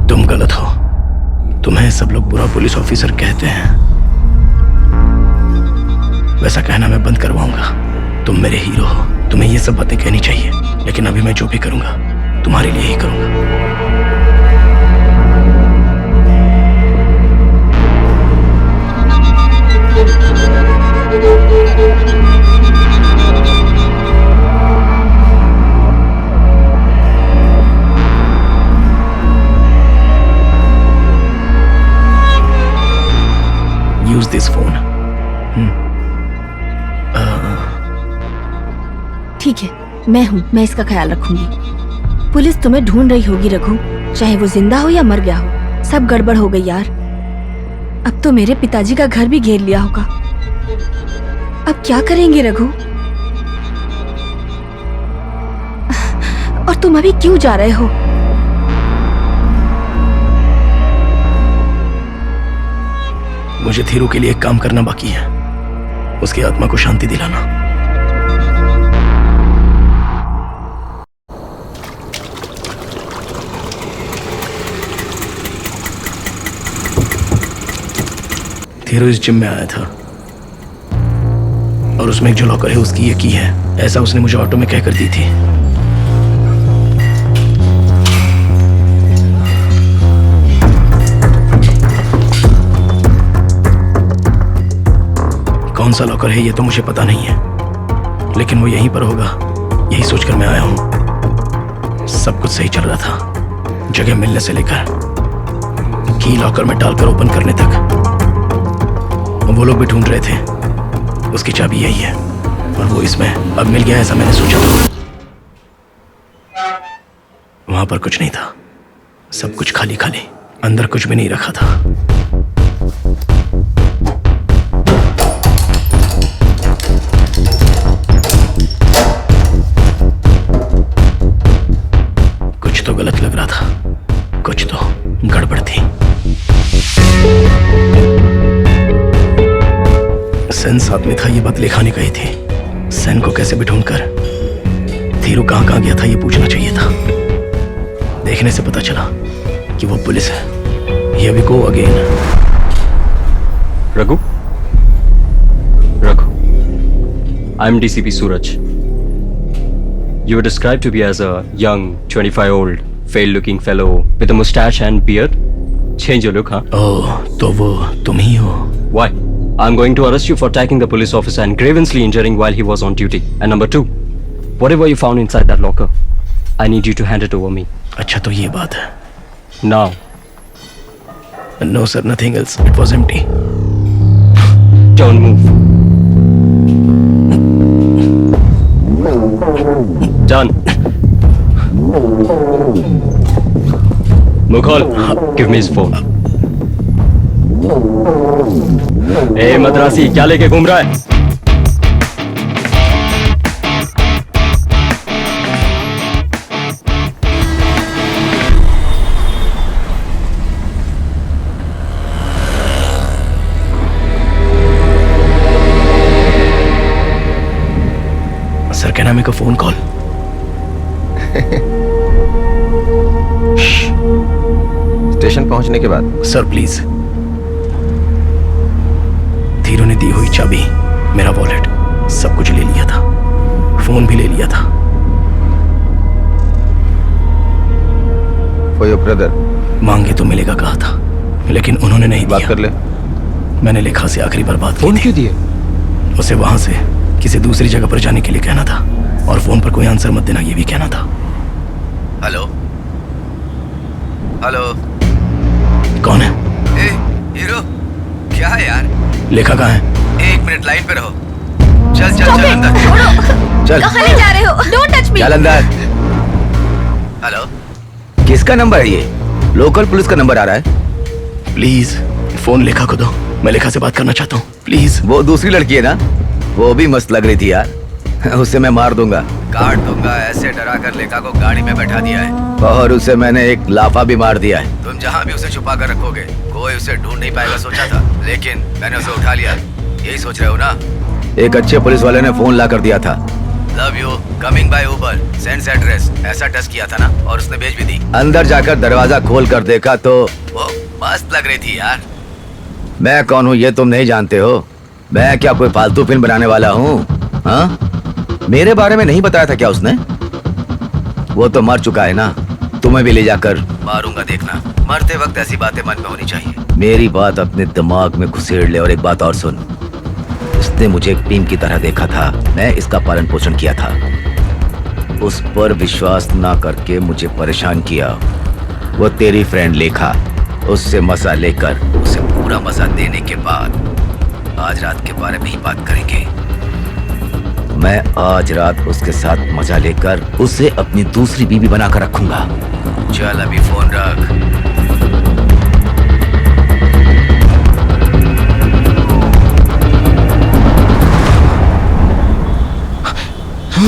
तुम गलत हो। तुम्हें सब लोग बुरा पुलिस ऑफिसर कहते हैं। वैसा कहना मैं बंद करवाऊंगा। तुम मेरे हीरो हो, तुम्हें ये सब बातें कहनी चाहिए। लेकिन अभी मैं जो भी करूंगा तुम्हारे लिए ही करूंगा। Use this phone. ठीक है, मैं हूँ, मैं इसका ख्याल रखूंगी। पुलिस तुम्हें ढूंढ रही होगी रघु, चाहे वो जिंदा हो या मर गया हो। सब गड़बड़ हो गई यार। अब तो मेरे पिताजी का घर भी घेर लिया होगा। अब क्या करेंगे रघु? और तुम अभी क्यों जा रहे हो? मुझे धीरू के लिए एक काम करना बाकी है, उसकी आत्मा को शांति दिलाना। धीरू इस जिम में आया था और उसमें एक जो लॉकर है उसकी ये की है, ऐसा उसने मुझे ऑटो में कहकर दी थी। कौन सा लॉकर है ये तो मुझे पता नहीं है, लेकिन वो यहीं पर होगा, यही सोचकर मैं आया हूं। सब कुछ सही चल रहा था, जगह मिलने से लेकर की लॉकर में डालकर ओपन करने तक। वो लोग भी ढूंढ रहे थे, उसकी चाबी यही है और वो इसमें अब मिल गया, ऐसा मैंने सोचा था। वहां पर कुछ नहीं था, सब कुछ खाली खाली, अंदर कुछ भी नहीं रखा था। कुछ तो गलत लग रहा था, कुछ तो गड़बड़ थी। सेन साथ में था, ये बात लिखाने गई थी। सेन को कैसे भी ढूंढकर धीरू कहां गया था ये पूछना चाहिए था। देखने से पता चला कि वो पुलिस है। Here we go again. Raghu? Raghu. I'm DCP Suraj. You were described to be as a young, 25-year-old, fair-looking fellow with a mustache and beard. Change your look, huh? Oh, तो वो तुम ही हो? Why? I'm going to arrest you for attacking the police officer and grievously injuring while he was on duty. And number 2, whatever you found inside that locker, I need you to hand it over me. अच्छा तो ये बात है। Now. No sir, nothing else. It was empty. Don't move. Done. Mughal, give me his phone. ए मद्रासी, क्या लेके घूम रहा है? Sir can I make a phone call? Station पहुंचने के बाद। Sir please. धीरू ने दी हुई चाबी, मेरा वॉलेट, सब कुछ ले लिया था, फोन भी ले लिया था। For your brother. मांगे तो मिलेगा कहा था, लेकिन उन्होंने नहीं बात दिया। कर ले। मैंने लेखा से आखिरी बार बात फोन की क्यों दिए? उसे वहां से किसी दूसरी जगह पर जाने के लिए कहना था और फोन पर कोई आंसर मत देना ये भी कहना था। हेलो हेलो, कौन है? ए हीरो, क्या है यार? लेखा कहाँ है? 1 मिनट लाइन पे रहो। चल चल चल अंदर, चल। कहाँ ले जा रहे हो? Don't touch me. चल अंदर। हेलो, किसका नंबर है ये? लोकल पुलिस का नंबर आ रहा है। प्लीज फोन लेखा को दो, मैं लेखा से बात करना चाहता हूँ प्लीज। वो दूसरी लड़की है ना, वो भी मस्त लग रही थी यार। उसे मैं मार दूंगा, काट दूंगा। ऐसे डरा कर लेखा को गाड़ी में बैठा दिया है और उसे मैंने एक लाफा भी मार दिया है। तुम जहाँ भी उसे छुपा कर रखोगे कोई उसे ढूंढ नहीं पाएगा सोचा था, लेकिन मैंने उसे उठा लिया। यही सोच रहे हो ना? एक अच्छे पुलिस वाले ने फोन ला कर दिया था, love you, coming by Uber, sends address, ऐसा टच किया था ना, और उसने भेज भी दी। अंदर जाकर दरवाजा खोल कर देखा तो वो मस्त लग रही थी यार। मैं कौन हूँ ये तुम नहीं जानते हो? मैं क्या कोई फालतू फिल्म बनाने वाला हूँ? हाँ, मेरे बारे में नहीं बताया था क्या उसने? वो तो मर चुका है ना, तुम्हें भी ले जाकर मारूंगा, देखना। मरते वक्त ऐसी बातें मन में होनी चाहिए। मेरी बात अपने दिमाग में घुसेड़ ले। और एक बात और सुन, इसने मुझे एक टीम की तरह देखा था, मैं इसका पालन पोषण किया था। उस पर विश्वास ना करके मुझे परेशान किया। वो तेरी फ्रेंड लेखा, उससे मजा लेकर उसे पूरा मजा देने के बाद आज रात के बारे में ही बात करेंगे। मैं आज रात उसके साथ मजा लेकर उसे अपनी दूसरी बीवी बनाकर रखूंगा। चल अभी फोन रख।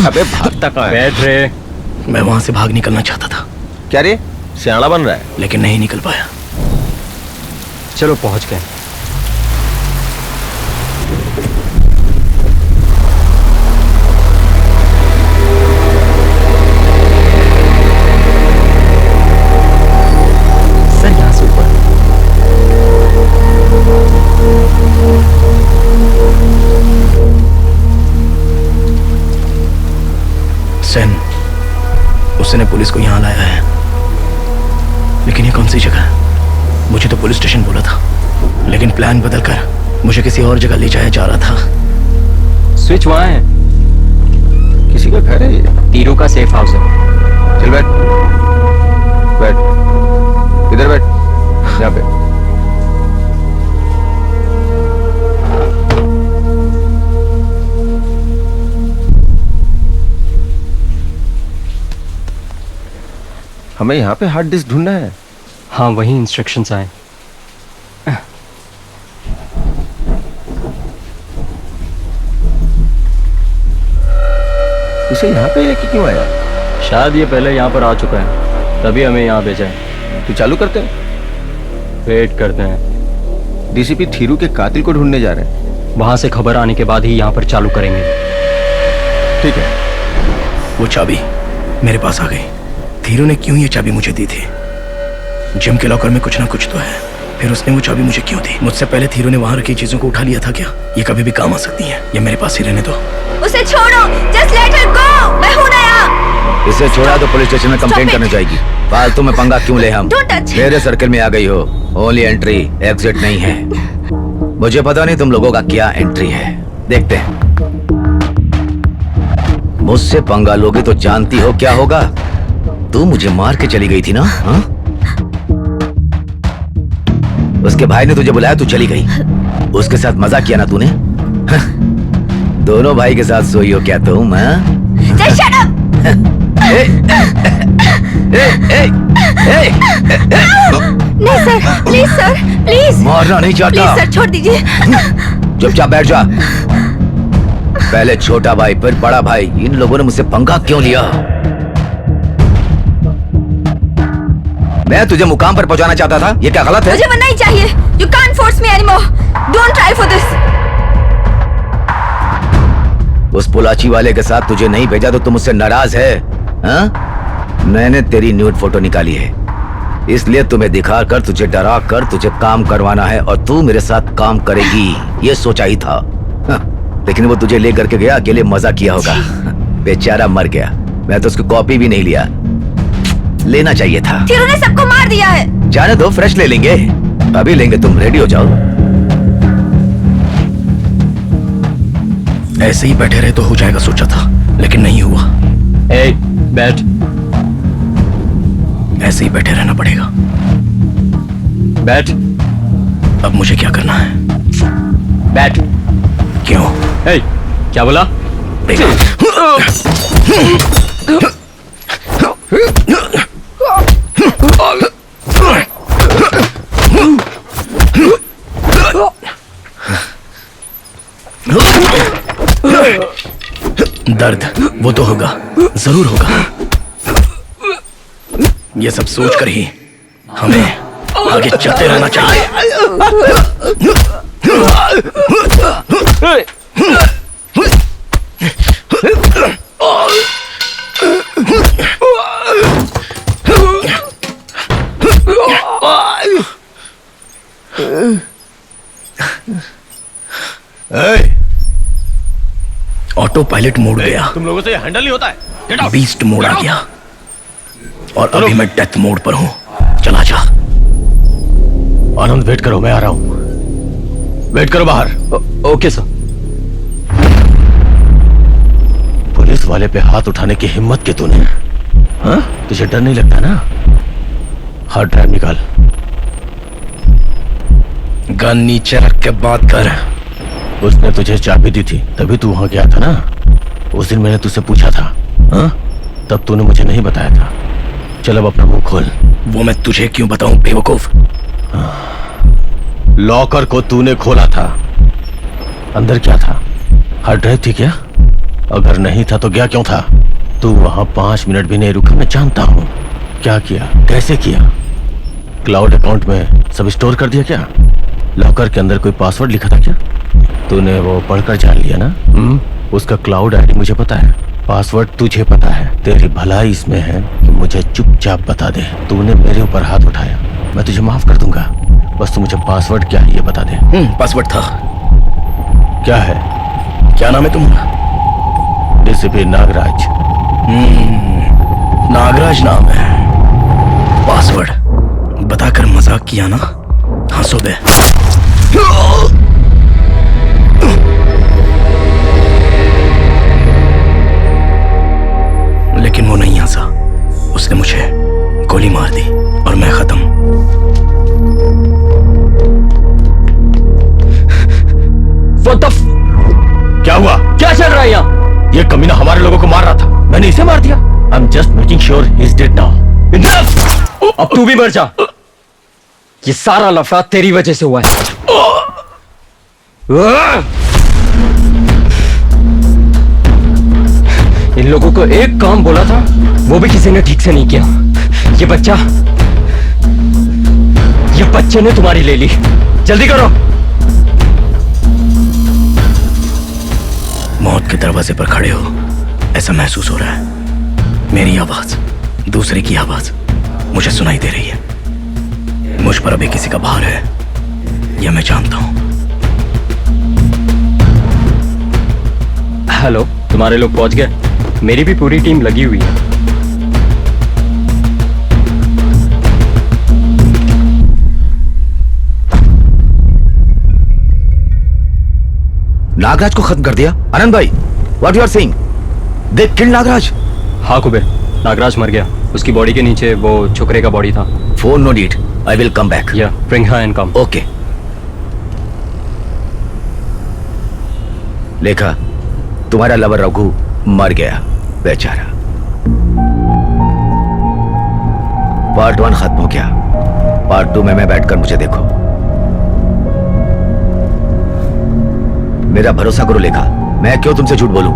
अबे भागता कहाँ है? बैठ रहे। मैं वहां से भाग निकलना चाहता था। क्या रे, सियाना बन रहा है? लेकिन नहीं निकल पाया। चलो पहुंच गए। सर यहाँ से ऊपर। सेन, उसने पुलिस को यहाँ लाया है, लेकिन ये कौन सी जगह है? मुझे तो पुलिस स्टेशन बोला था, लेकिन प्लान बदलकर मुझे किसी और जगह ले जाया जा रहा था। स्विच वहां है। किसी का घर है ये? तीरू का सेफ हाउस है। चल बैठ, बैठ इधर बैठ, यहाँ पे। हमें यहाँ पे हार्ड डिस्क ढूंढना है। हाँ, वही इंस्ट्रक्शंस आए। इसे यहाँ पे लेके क्यों आया? शायद ये पहले यहाँ पर आ चुका है, तभी हमें यहाँ भेजा है। तो चालू करते हैं, वेट करते हैं। डीसीपी थीरू के कातिल को ढूंढने जा रहे हैं। वहां से खबर आने के बाद ही यहाँ पर चालू करेंगे। ठीक है। वो चाबी मेरे पास आ गई। थीरू ने क्यों ये चाबी मुझे दी थी? जिम के लॉकर में कुछ ना कुछ तो है। फिर उसने वो चाबी मुझे क्यों दी? मुझसे पहले थीरू ने वहां रखी चीजों को उठा लिया था क्या? ये कभी भी काम आ सकती है। ये मेरे पास ही रहने दो। उसे छोड़ो, जस्ट लेट हिम गो। मैं हूं नया। इसे छोड़ा तो पुलिस स्टेशन में कंप्लेंट करने जाएगी। फालतू में पंगा क्यों ले हम? Don't touch. मेरे सर्कल में आ गई हो, ओनली एंट्री एग्जिट नहीं है। मुझे पता नहीं तुम लोगों का क्या एंट्री है, देखते हैं। मुझसे पंगा लोगे तो जानती हो क्या होगा। तू मुझे मार के चली गई थी ना, हा? उसके भाई ने तुझे बुलाया, तू चली गई। उसके साथ मजाक किया ना तूने? दोनों भाई के साथ सोई हो क्या तुम? Just shut up. नहीं सर, प्लीज सर, प्लीज। मारना नहीं चाहता। प्लीज सर, छोड़ दीजिए। चुपचाप बैठ जा। पहले छोटा भाई फिर बड़ा भाई, इन लोगों ने मुझसे पंगा क्यों लिया? मैं तुझे मुकाम पर पहुंचाना चाहता था, ये क्या गलत है? मुझे मरना ही चाहिए। You can't force me anymore. Don't try for this. उस पुलाची वाले के साथ तुझे नहीं भेजा तो तुम मुझसे नाराज है, हाँ? मैंने तेरी न्यूड फोटो निकाली है, इसलिए तुम्हें दिखाकर तुझे डरा कर तुझे काम करवाना है और तू मेरे साथ काम करेगी, ये सोचा ही था। हाँ, लेकिन वो तुझे लेकर के गया, अकेले मजा किया होगा। बेचारा मर गया, मैं तो उसकी कॉपी भी नहीं लिया। लेना चाहिए था। थीरू ने सबको मार दिया है। जाने दो, फ्रेश ले लेंगे, अभी लेंगे। तुम रेडी हो जाओ। ऐसे ही बैठे रहे तो हो जाएगा सोचा था, लेकिन नहीं हुआ। ए, बैठ। ऐसे ही बैठे रहना पड़ेगा। बैठ। अब मुझे क्या करना है? बैठ। क्यों? ए, क्या बोला? दर्द वो तो होगा, जरूर होगा। ये सब सोचकर ही हमें आगे चलते रहना चाहिए। ऑटो पायलट मोड गया। तुम लोगों से हैंडल नहीं होता है। बीस्ट मोड आ गया। और अभी मैं डेथ मोड पर हूँ। चला जा। आनंद वेट करो, मैं आ रहा हूँ। वेट करो बाहर। Okay sir. पुलिस वाले पे हाथ उठाने की हिम्मत की तूने? हाँ? तुझे डर नहीं लगता ना? हार्ड ड्राइव निकाल। गन नीचे रख के बात कर। उसने तुझे चाबी दी थी तभी तू वहां गया था ना? उस दिन मैंने तुझसे पूछा था, हाँ? तब तूने मुझे नहीं बताया था। चल अब अपना मुंह खोल। वो मैं तुझे क्यों बताऊं बेवकूफ? लॉकर को तूने खोला था, अंदर क्या था? हार्ड ड्राइव थी क्या? अगर नहीं था तो गया क्यों था? तू वहां 5 मिनट भी नहीं रुका, मैं जानता हूं। क्या किया, कैसे किया? क्लाउड अकाउंट में सब स्टोर कर दिया क्या? लॉकर के अंदर कोई पासवर्ड लिखा था क्या? तूने वो पढ़कर जान लिया ना? उसका क्लाउड आईडी मुझे पता है, पासवर्ड तुझे पता है। तेरी भलाई इसमें है कि मुझे चुपचाप बता दे। तूने मेरे ऊपर हाथ उठाया, मैं तुझे माफ कर दूंगा, बस तू मुझे पासवर्ड क्या है ये बता दे। पासवर्ड था। क्या है? क्या नाम है तुम्हारा? डीसीपी नागराज। नागराज नाम है। पासवर्ड बताकर मजाक किया ना? हंसो बे। लेकिन वो नहीं हंसा, उसने मुझे गोली मार दी और मैं खत्म। क्या हुआ? क्या चल रहा है यहाँ? ये कमीना हमारे लोगों को मार रहा था, मैंने इसे मार दिया। I am just making sure he is dead now. अब तू भी मर जा। ये सारा लफड़ा तेरी वजह से हुआ है। इन लोगों को एक काम बोला था, वो भी किसी ने ठीक से नहीं किया। ये बच्चे ने तुम्हारी ले ली। जल्दी करो। मौत के दरवाजे पर खड़े हो ऐसा महसूस हो रहा है। मेरी आवाज, दूसरे की आवाज मुझे सुनाई दे रही है। मुझ पर अभी किसी का भार है, यह मैं जानता हूं। हेलो, तुम्हारे लोग पहुंच गए? मेरी भी पूरी टीम लगी हुई है। नागराज को खत्म कर दिया? आनंद भाई, what you are saying? They killed Nagraj? हाँ कुबेर, नागराज मर गया। उसकी बॉडी के नीचे वो छोकरे का बॉडी था। Phone no need, I will come back. या bring her and come. Okay. Lekha, तुम्हारा लवर रघु मर गया, बेचारा। पार्ट 1 खत्म हो गया, पार्ट 2 में मैं बैठकर मुझे देखो। मेरा भरोसा करो लेखा, मैं क्यों तुमसे झूठ बोलूं?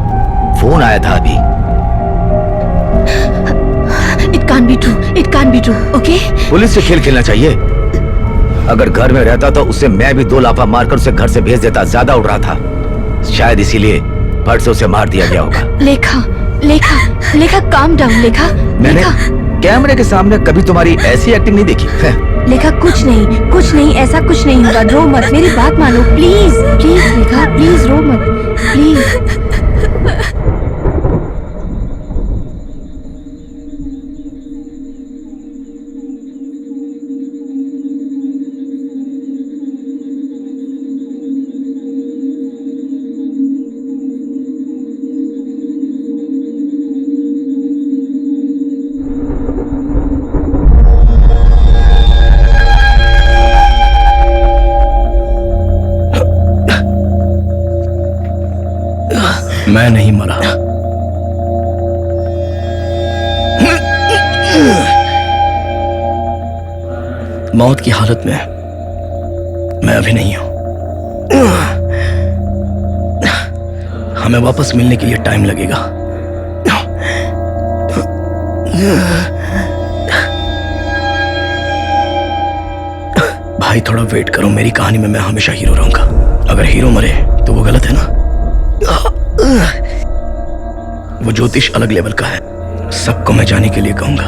फोन आया था अभी। It can't be true. It can't be true. Okay? Police से खेल खेलना चाहिए। अगर घर में रहता तो उससे मैं भी 2 लाफा मारकर उसे घर से भेज देता। ज्यादा उड़ रहा था, शायद इसीलिए फट से उसे मार दिया गया होगा। लेखा, लेखा, लेखा, calm down, लेखा। मैंने लेखा, कैमरे के सामने कभी तुम्हारी ऐसी एक्टिंग नहीं देखी। लेखा, कुछ नहीं, ऐसा कुछ नहीं होगा। रो मत, मेरी बात मानो प्लीज, प्लीज लेखा, प्लीज रो मत, प्लीज। मैं नहीं मरा। मौत की हालत में मैं अभी नहीं हूं। हमें वापस मिलने के लिए टाइम लगेगा। भाई थोड़ा वेट करो, मेरी कहानी में मैं हमेशा हीरो रहूंगा। अगर हीरो मरे तो वो गलत है ना? वो ज्योतिष अलग लेवल का है, सबको मैं जाने के लिए कहूंगा।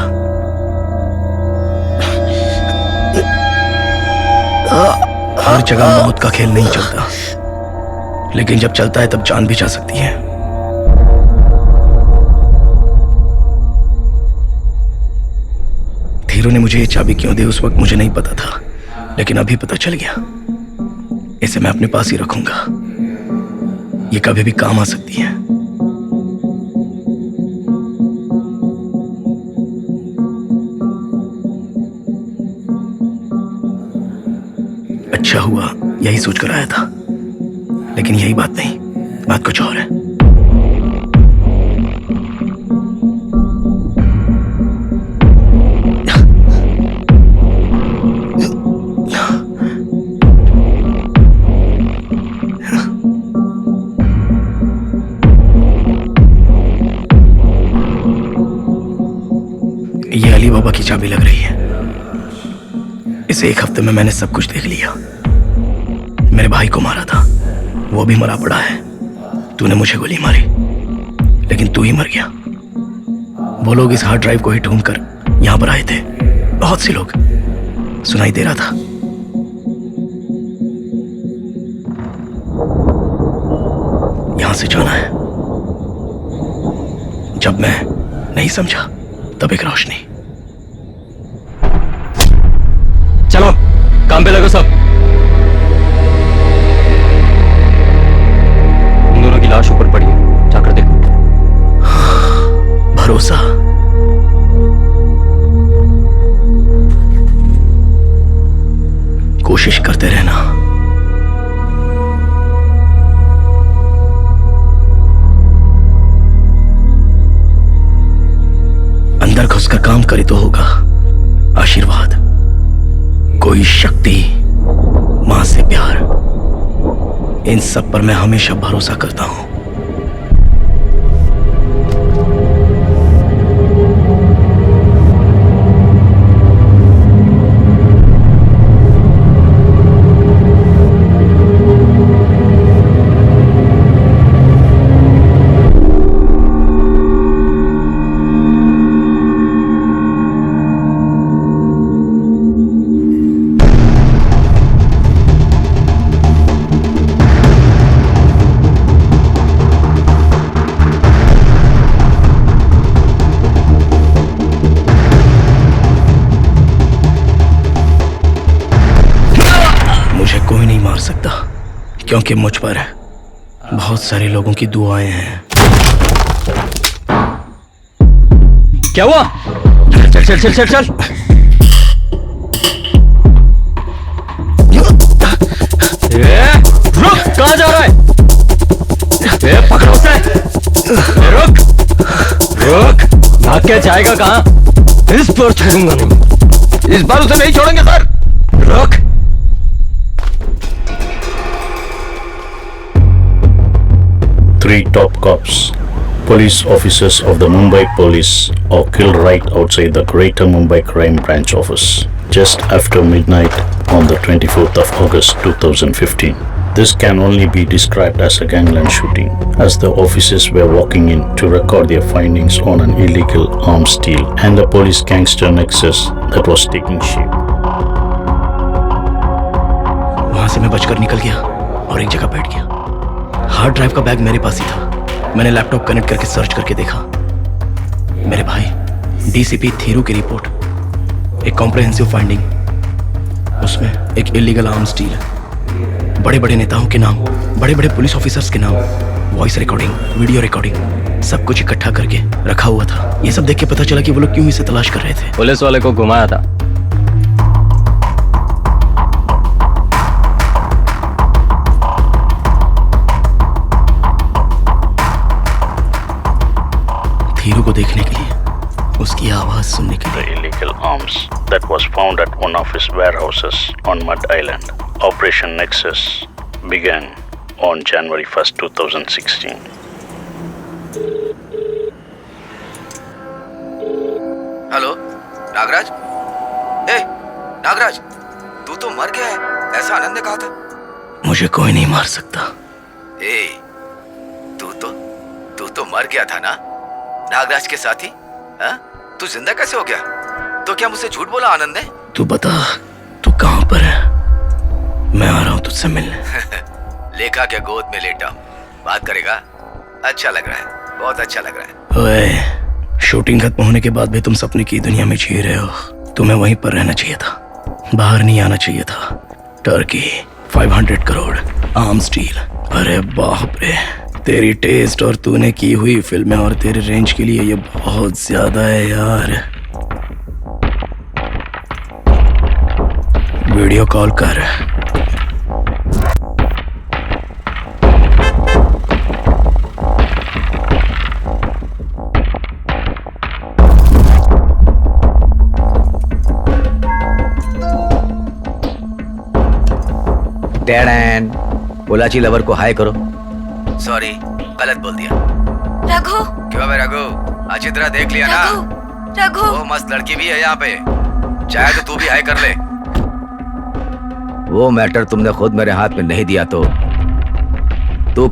हर जगह मौत का खेल नहीं चलता, लेकिन जब चलता है तब जान भी जा सकती है। हीरो ने मुझे ये चाबी क्यों दी उस वक्त मुझे नहीं पता था, लेकिन अभी पता चल गया। इसे मैं अपने पास ही रखूंगा, ये कभी भी काम आ सकती है। अच्छा हुआ यही सोचकर आया था, लेकिन यही बात नहीं, बात कुछ और है। ये अली बाबा की चाबी लग रही है। इस एक हफ्ते में मैंने सब कुछ देख लिया। मेरे भाई को मारा था, वो भी मरा पड़ा है। तूने मुझे गोली मारी, लेकिन तू ही मर गया। वो लोग इस हार्ड ड्राइव को ही ढूंढकर यहां पर आए थे, बहुत से लोग, सुनाई दे रहा था। यहां से जाना है। जब मैं नहीं समझा तब एक रोशनी। चलो काम पे लगो सब। उन दोनों की लाश ऊपर पड़ी है, जाकर देखो। भरोसा। कोशिश करते रहना। अंदर घुसकर काम करे तो होगा आशीर्वाद, कोई शक्ति, मां से प्यार, इन सब पर मैं हमेशा भरोसा करता हूं। क्योंकि मुझ पर बहुत सारे लोगों की दुआएं हैं। क्या हुआ? चल चल चल चल चल। रुक, कहां जा रहा है? पकड़ो उसे। रुक रुक, भाग के जाएगा कहां? इस बार छोड़ूंगा नहीं, इस बार उसे नहीं छोड़ेंगे सर। रुक। Three top cops, police officers of the Mumbai Police, are killed right outside the Greater Mumbai Crime Branch office just after midnight on the 24th of August 2015. This can only be described as a gangland shooting, as the officers were walking in to record their findings on an illegal arms deal and the police gangster nexus that was taking shape. वहां से मैं बचकर निकल गया और एक जगह बैठ गया। हार्ड ड्राइव का बैग मेरे पास ही था। मैंने लैपटॉप कनेक्ट करके सर्च करके देखा। मेरे भाई डीसीपी थीरू की रिपोर्ट, एक कॉम्प्रिहेंसिव फाइंडिंग, उसमें एक इलीगल आर्म्स डील, बड़े बड़े नेताओं के नाम, बड़े बड़े पुलिस ऑफिसर्स के नाम, वॉइस रिकॉर्डिंग, वीडियो रिकॉर्डिंग, सब कुछ इकट्ठा करके रखा हुआ था। ये सब देख के पता चला कि वो लोग क्यों इसे तलाश कर रहे थे। पुलिस वाले को घुमाया था। थीरू को देखने के लिए, उसकी आवाज सुनने के लिए। The illegal arms that was found at one of his warehouses on Mud Island. Operation Nexus began on January 1st, 2016. Hello Nagraj. ए नागराज, तू तो मर गया है, ऐसा आनंद ने कहा था। मुझे कोई नहीं मार सकता। ए तू तो मर गया था ना नागराज के साथी। हाँ? तू जिंदा कैसे हो गया? तो क्या मुझसे झूठ बोला आनंद ने? तू बता, तू कहां पर है? मैं आ रहा हूं तुझसे मिलने। लेखा के गोद में लेटा बात करेगा? अच्छा लग रहा है, बहुत अच्छा लग रहा है। ओए, शूटिंग खत्म होने के बाद भी तुम सपने की दुनिया में जी रहे हो। तुम्हें वहीं पर रहना चाहिए था, बाहर नहीं आना चाहिए था। Turkey 500 crore arms deal. अरे बाप रे, तेरी टेस्ट और तूने की हुई फिल्में और तेरे रेंज के लिए ये बहुत ज्यादा है यार। वीडियो कॉल कर। डैडन, बोलाची लवर को हाय करो। सॉरी, गलत बोल दिया। रघु, क्यों बे रघु, अच्छी तरह देख लिया ना? रघु, वो मस्त लड़की भी है यहाँ पे, चाहे तो तू भी हाय कर ले। वो मैटर तुमने खुद मेरे हाथ में नहीं दिया तो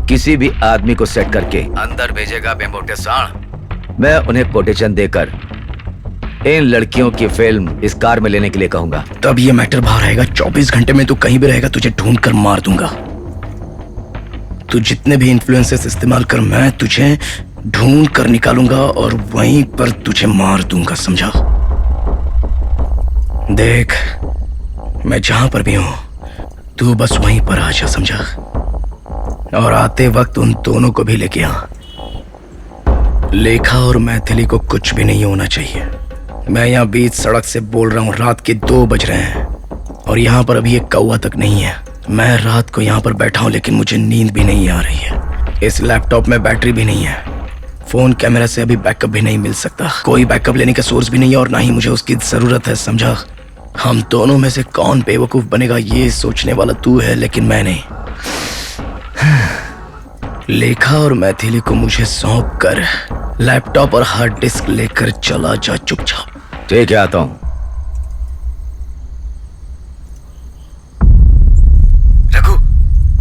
किसी भी आदमी को सेट करके अंदर भेजेगा बेमोटे सांड। मैं उन्हें कोटेशन देकर इन लड़कियों की फिल्म इस कार में लेने के लिए कहूंगा। तब ये मैटर बाहर आएगा। 24 घंटे में तू कहीं भी रहेगा, तुझे ढूंढ कर मार दूंगा। तू जितने भी इन्फ्लुएंसेस इस्तेमाल कर, मैं तुझे ढूंढ कर निकालूंगा और वहीं पर तुझे मार दूंगा, समझा? देख, मैं जहां पर भी हूं, तू बस वहीं पर आ जा, समझा? और आते वक्त उन दोनों को भी लेके आ। लेखा और मैथिली को कुछ भी नहीं होना चाहिए। मैं यहाँ बीच सड़क से बोल रहा हूँ, रात के 2 बज रहे हैं और यहाँ पर अभी एक कौवा तक नहीं है। मैं रात को यहाँ पर बैठा हूँ लेकिन मुझे नींद भी नहीं आ रही है। इस लैपटॉप में बैटरी भी नहीं है, फोन कैमरा से अभी बैकअप भी नहीं मिल सकता, कोई बैकअप लेने का सोर्स भी नहीं है और ना ही मुझे उसकी जरूरत है, समझा? हम दोनों में से कौन बेवकूफ बनेगा ये सोचने वाला तू है, लेकिन मैं नहीं। लेखा और मैथिली को मुझे सौंप कर लैपटॉप और हार्ड डिस्क लेकर चला जा चुपचाप। ठीक है, आता हूं। रघु,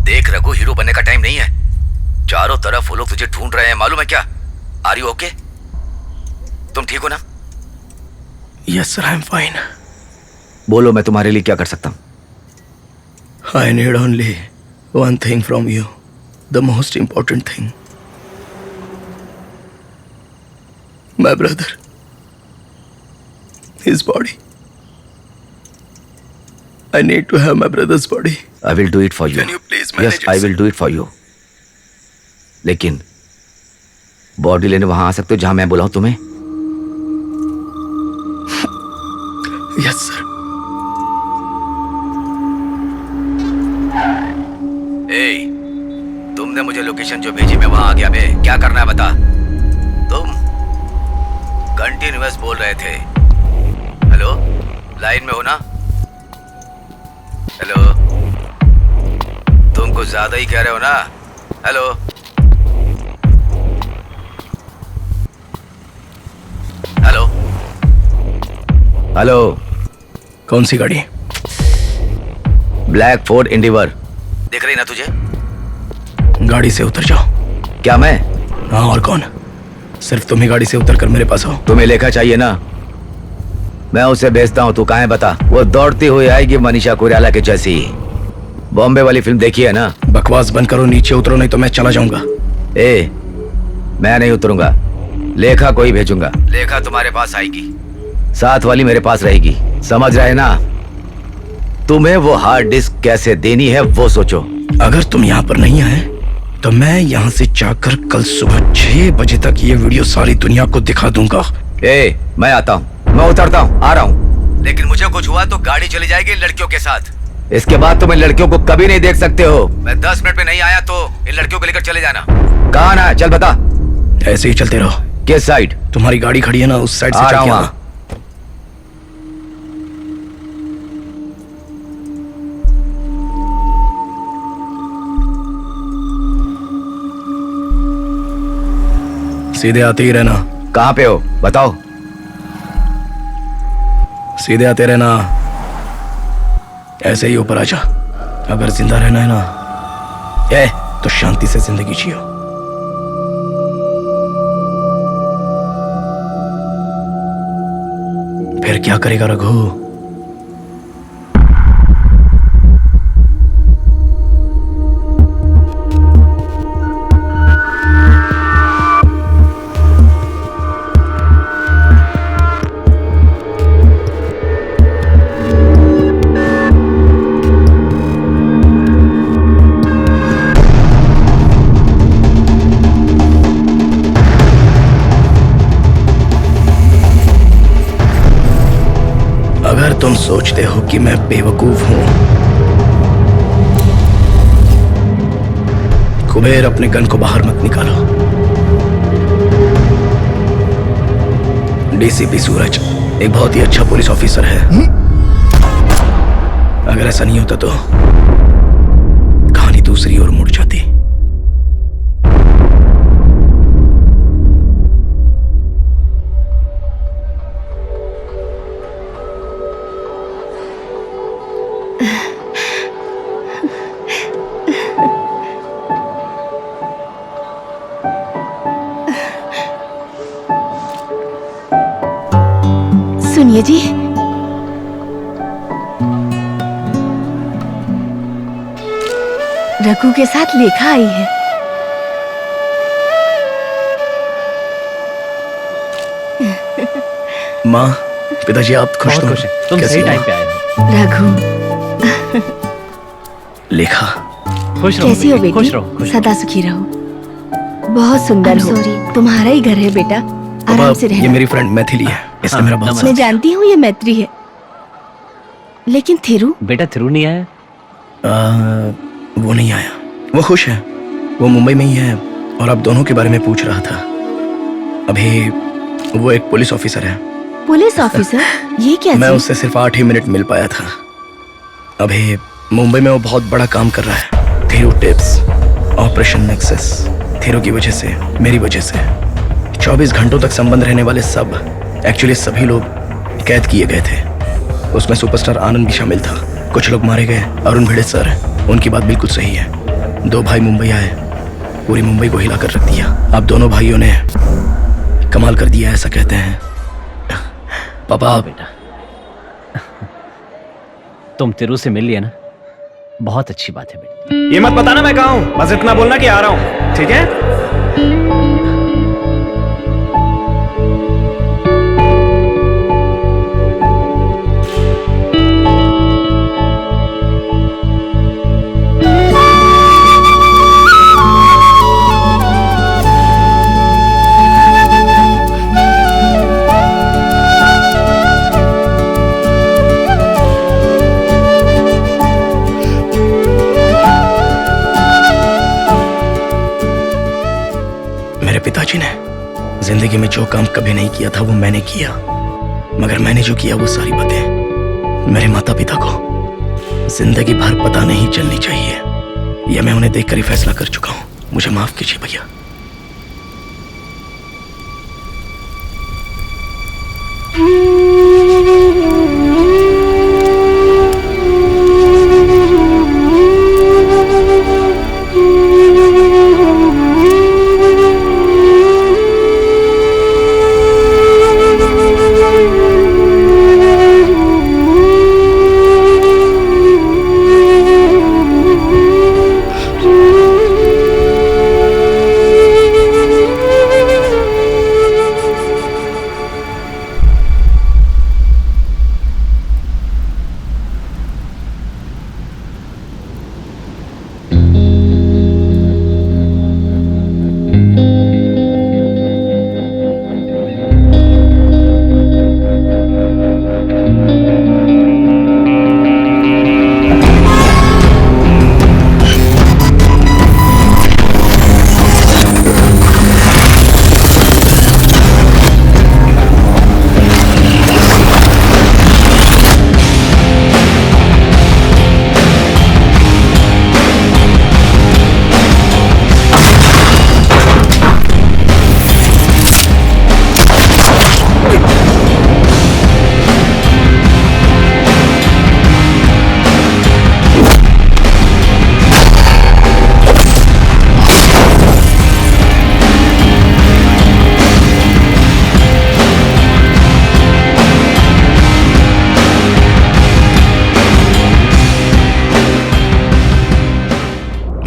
देख रघु, हीरो बनने का टाइम नहीं है। चारों तरफ वो लोग तुझे ढूंढ रहे हैं, मालूम है क्या? Are you okay? तुम ठीक हो ना? Yes sir, I am fine. बोलो, मैं तुम्हारे लिए क्या कर सकता हूं? I need only one thing from you, the most important thing. My brother, his body. I need to have my brother's body. I will do it for you. Can you please manage Yes, I will do it for you. लेकिन body लेने वहां आ सकते हो जहां मैं बुलाऊं तुम्हें? Yes, sir. Hey, तुमने मुझे लोकेशन जो भेजी, मैं वहां आ गया बे। क्या करना है बता? तुम कंटिन्यूअस बोल रहे थे। हेलो, लाइन में हो ना? हेलो, तुम कुछ ज्यादा ही कह रहे हो ना? Hello, hello, hello. कौन सी गाड़ी? ब्लैक फोर्ड इंडिवर, दिख रही ना तुझे? गाड़ी से उतर जाओ। क्या मैं? हाँ, और कौन? सिर्फ तुम ही गाड़ी से उतर कर मेरे पास आओ। तुम्हें लेखा चाहिए ना? मैं उसे भेजता हूँ, तू कहाँ है बता? वो दौड़ती हुई आएगी मनीषा कोइराला के जैसी। बॉम्बे वाली फिल्म देखी है ना? बकवास बंद करो, नीचे उतरो नहीं तो मैं चला जाऊंगा। ए, मैं नहीं उतरूंगा, लेखा को ही भेजूंगा। लेखा तुम्हारे पास आएगी, साथ वाली मेरे पास रहेगी, समझ रहे ना? तुम्हें वो हार्ड डिस्क कैसे देनी है वो सोचो। अगर तुम यहाँ पर नहीं आए तो मैं यहाँ से जाकर कल सुबह 6 बजे तक ये वीडियो सारी दुनिया को दिखा दूंगा। ए, मैं आता हूँ, मैं उतरता हूँ, आ रहा हूँ। लेकिन मुझे कुछ हुआ तो गाड़ी चली जाएगी लड़कियों के साथ। इसके बाद तुम इन लड़कियों को कभी नहीं देख सकते हो। मैं 10 मिनट में नहीं आया तो इन लड़कियों को लेकर चले जाना। कहाँ ना, चल बता। ऐसे ही चलते रहो। किस साइड? तुम्हारी गाड़ी खड़ी है ना, उस साइड से आ चल रहा के हूँ। आना। सीधे आते ही रहना। कहाँ पे हो बताओ? सीधे आते रहना, ऐसे ही ऊपर आजा। अगर जिंदा रहना है ना, तो शांति से जिंदगी जियो। फिर क्या करेगा रघु? तुम सोचते हो कि मैं बेवकूफ हूं? कुबेर, अपने गन को बाहर मत निकालो। डीसीपी सूरज एक बहुत ही अच्छा पुलिस ऑफिसर है। अगर ऐसा नहीं होता तो कहानी दूसरी ओर मुड़ जाती। सुनिए जी, रघु के साथ लेखा आई है। माँ, पिताजी आप खुश बहुत खुश हैं। तुम कैसे सही हो? टाइम पे आए हो। रघु, लेखा, खुश रहो कैसी हो बेटी, बेटी? खुश रहो, खुश सदा सुखी रहो। बहुत सुंदर हो। तुम्हारा ही घर है बेटा, आराम से ये रहना। मेरी फ्रेंड मैथिली है, इसने मेरा बहुत मैं जानती हूँ ये मैत्री है, लेकिन थिरू? बेटा थिरू नहीं आया? वो नहीं आया। वो खुश है, वो मुंबई में ही है और आप दोनों के बारे में पूछ रहा था। अभी वो एक पुलिस ऑफिसर है। Police officer? ये क्या मैं जी? उससे सिर्फ 8 ही मिनट मिल पाया था। अभी मुंबई में वो बहुत बड़ा काम कर रहा है। Thiru tips, operation nexus. Thiru की वजह से, मेरी वजह से 24 घंटों तक संबंध रहने वाले सब, एक्चुअली सभी लोग कैद किए गए थे। उसमें सुपरस्टार आनंद भी शामिल था। कुछ लोग मारे गए। अरुण भिड़े सर, उनकी बात बिल्कुल सही है। 2 भाई मुंबई आए, पूरी मुंबई को हिला कर रख दिया। अब दोनों भाइयों ने कमाल कर दिया, ऐसा कहते हैं। पापा, बेटा तुम तिरु से मिल लिया ना, बहुत अच्छी बात है बेटा। ये मत बताना मैं कहाँ हूँ, बस इतना बोलना कि आ रहा हूँ, ठीक है? पिताजी ने जिंदगी में जो काम कभी नहीं किया था वो मैंने किया, मगर मैंने जो किया वो सारी बातें मेरे माता पिता को जिंदगी भर पता नहीं चलनी चाहिए। यह मैं उन्हें देखकर ही फैसला कर चुका हूं। मुझे माफ कीजिए भैया।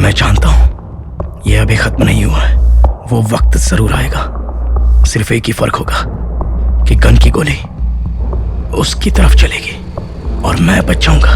मैं जानता हूं यह अभी खत्म नहीं हुआ है। वो वक्त जरूर आएगा। सिर्फ एक ही फर्क होगा कि गन की गोली उसकी तरफ चलेगी और मैं बच जाऊंगा।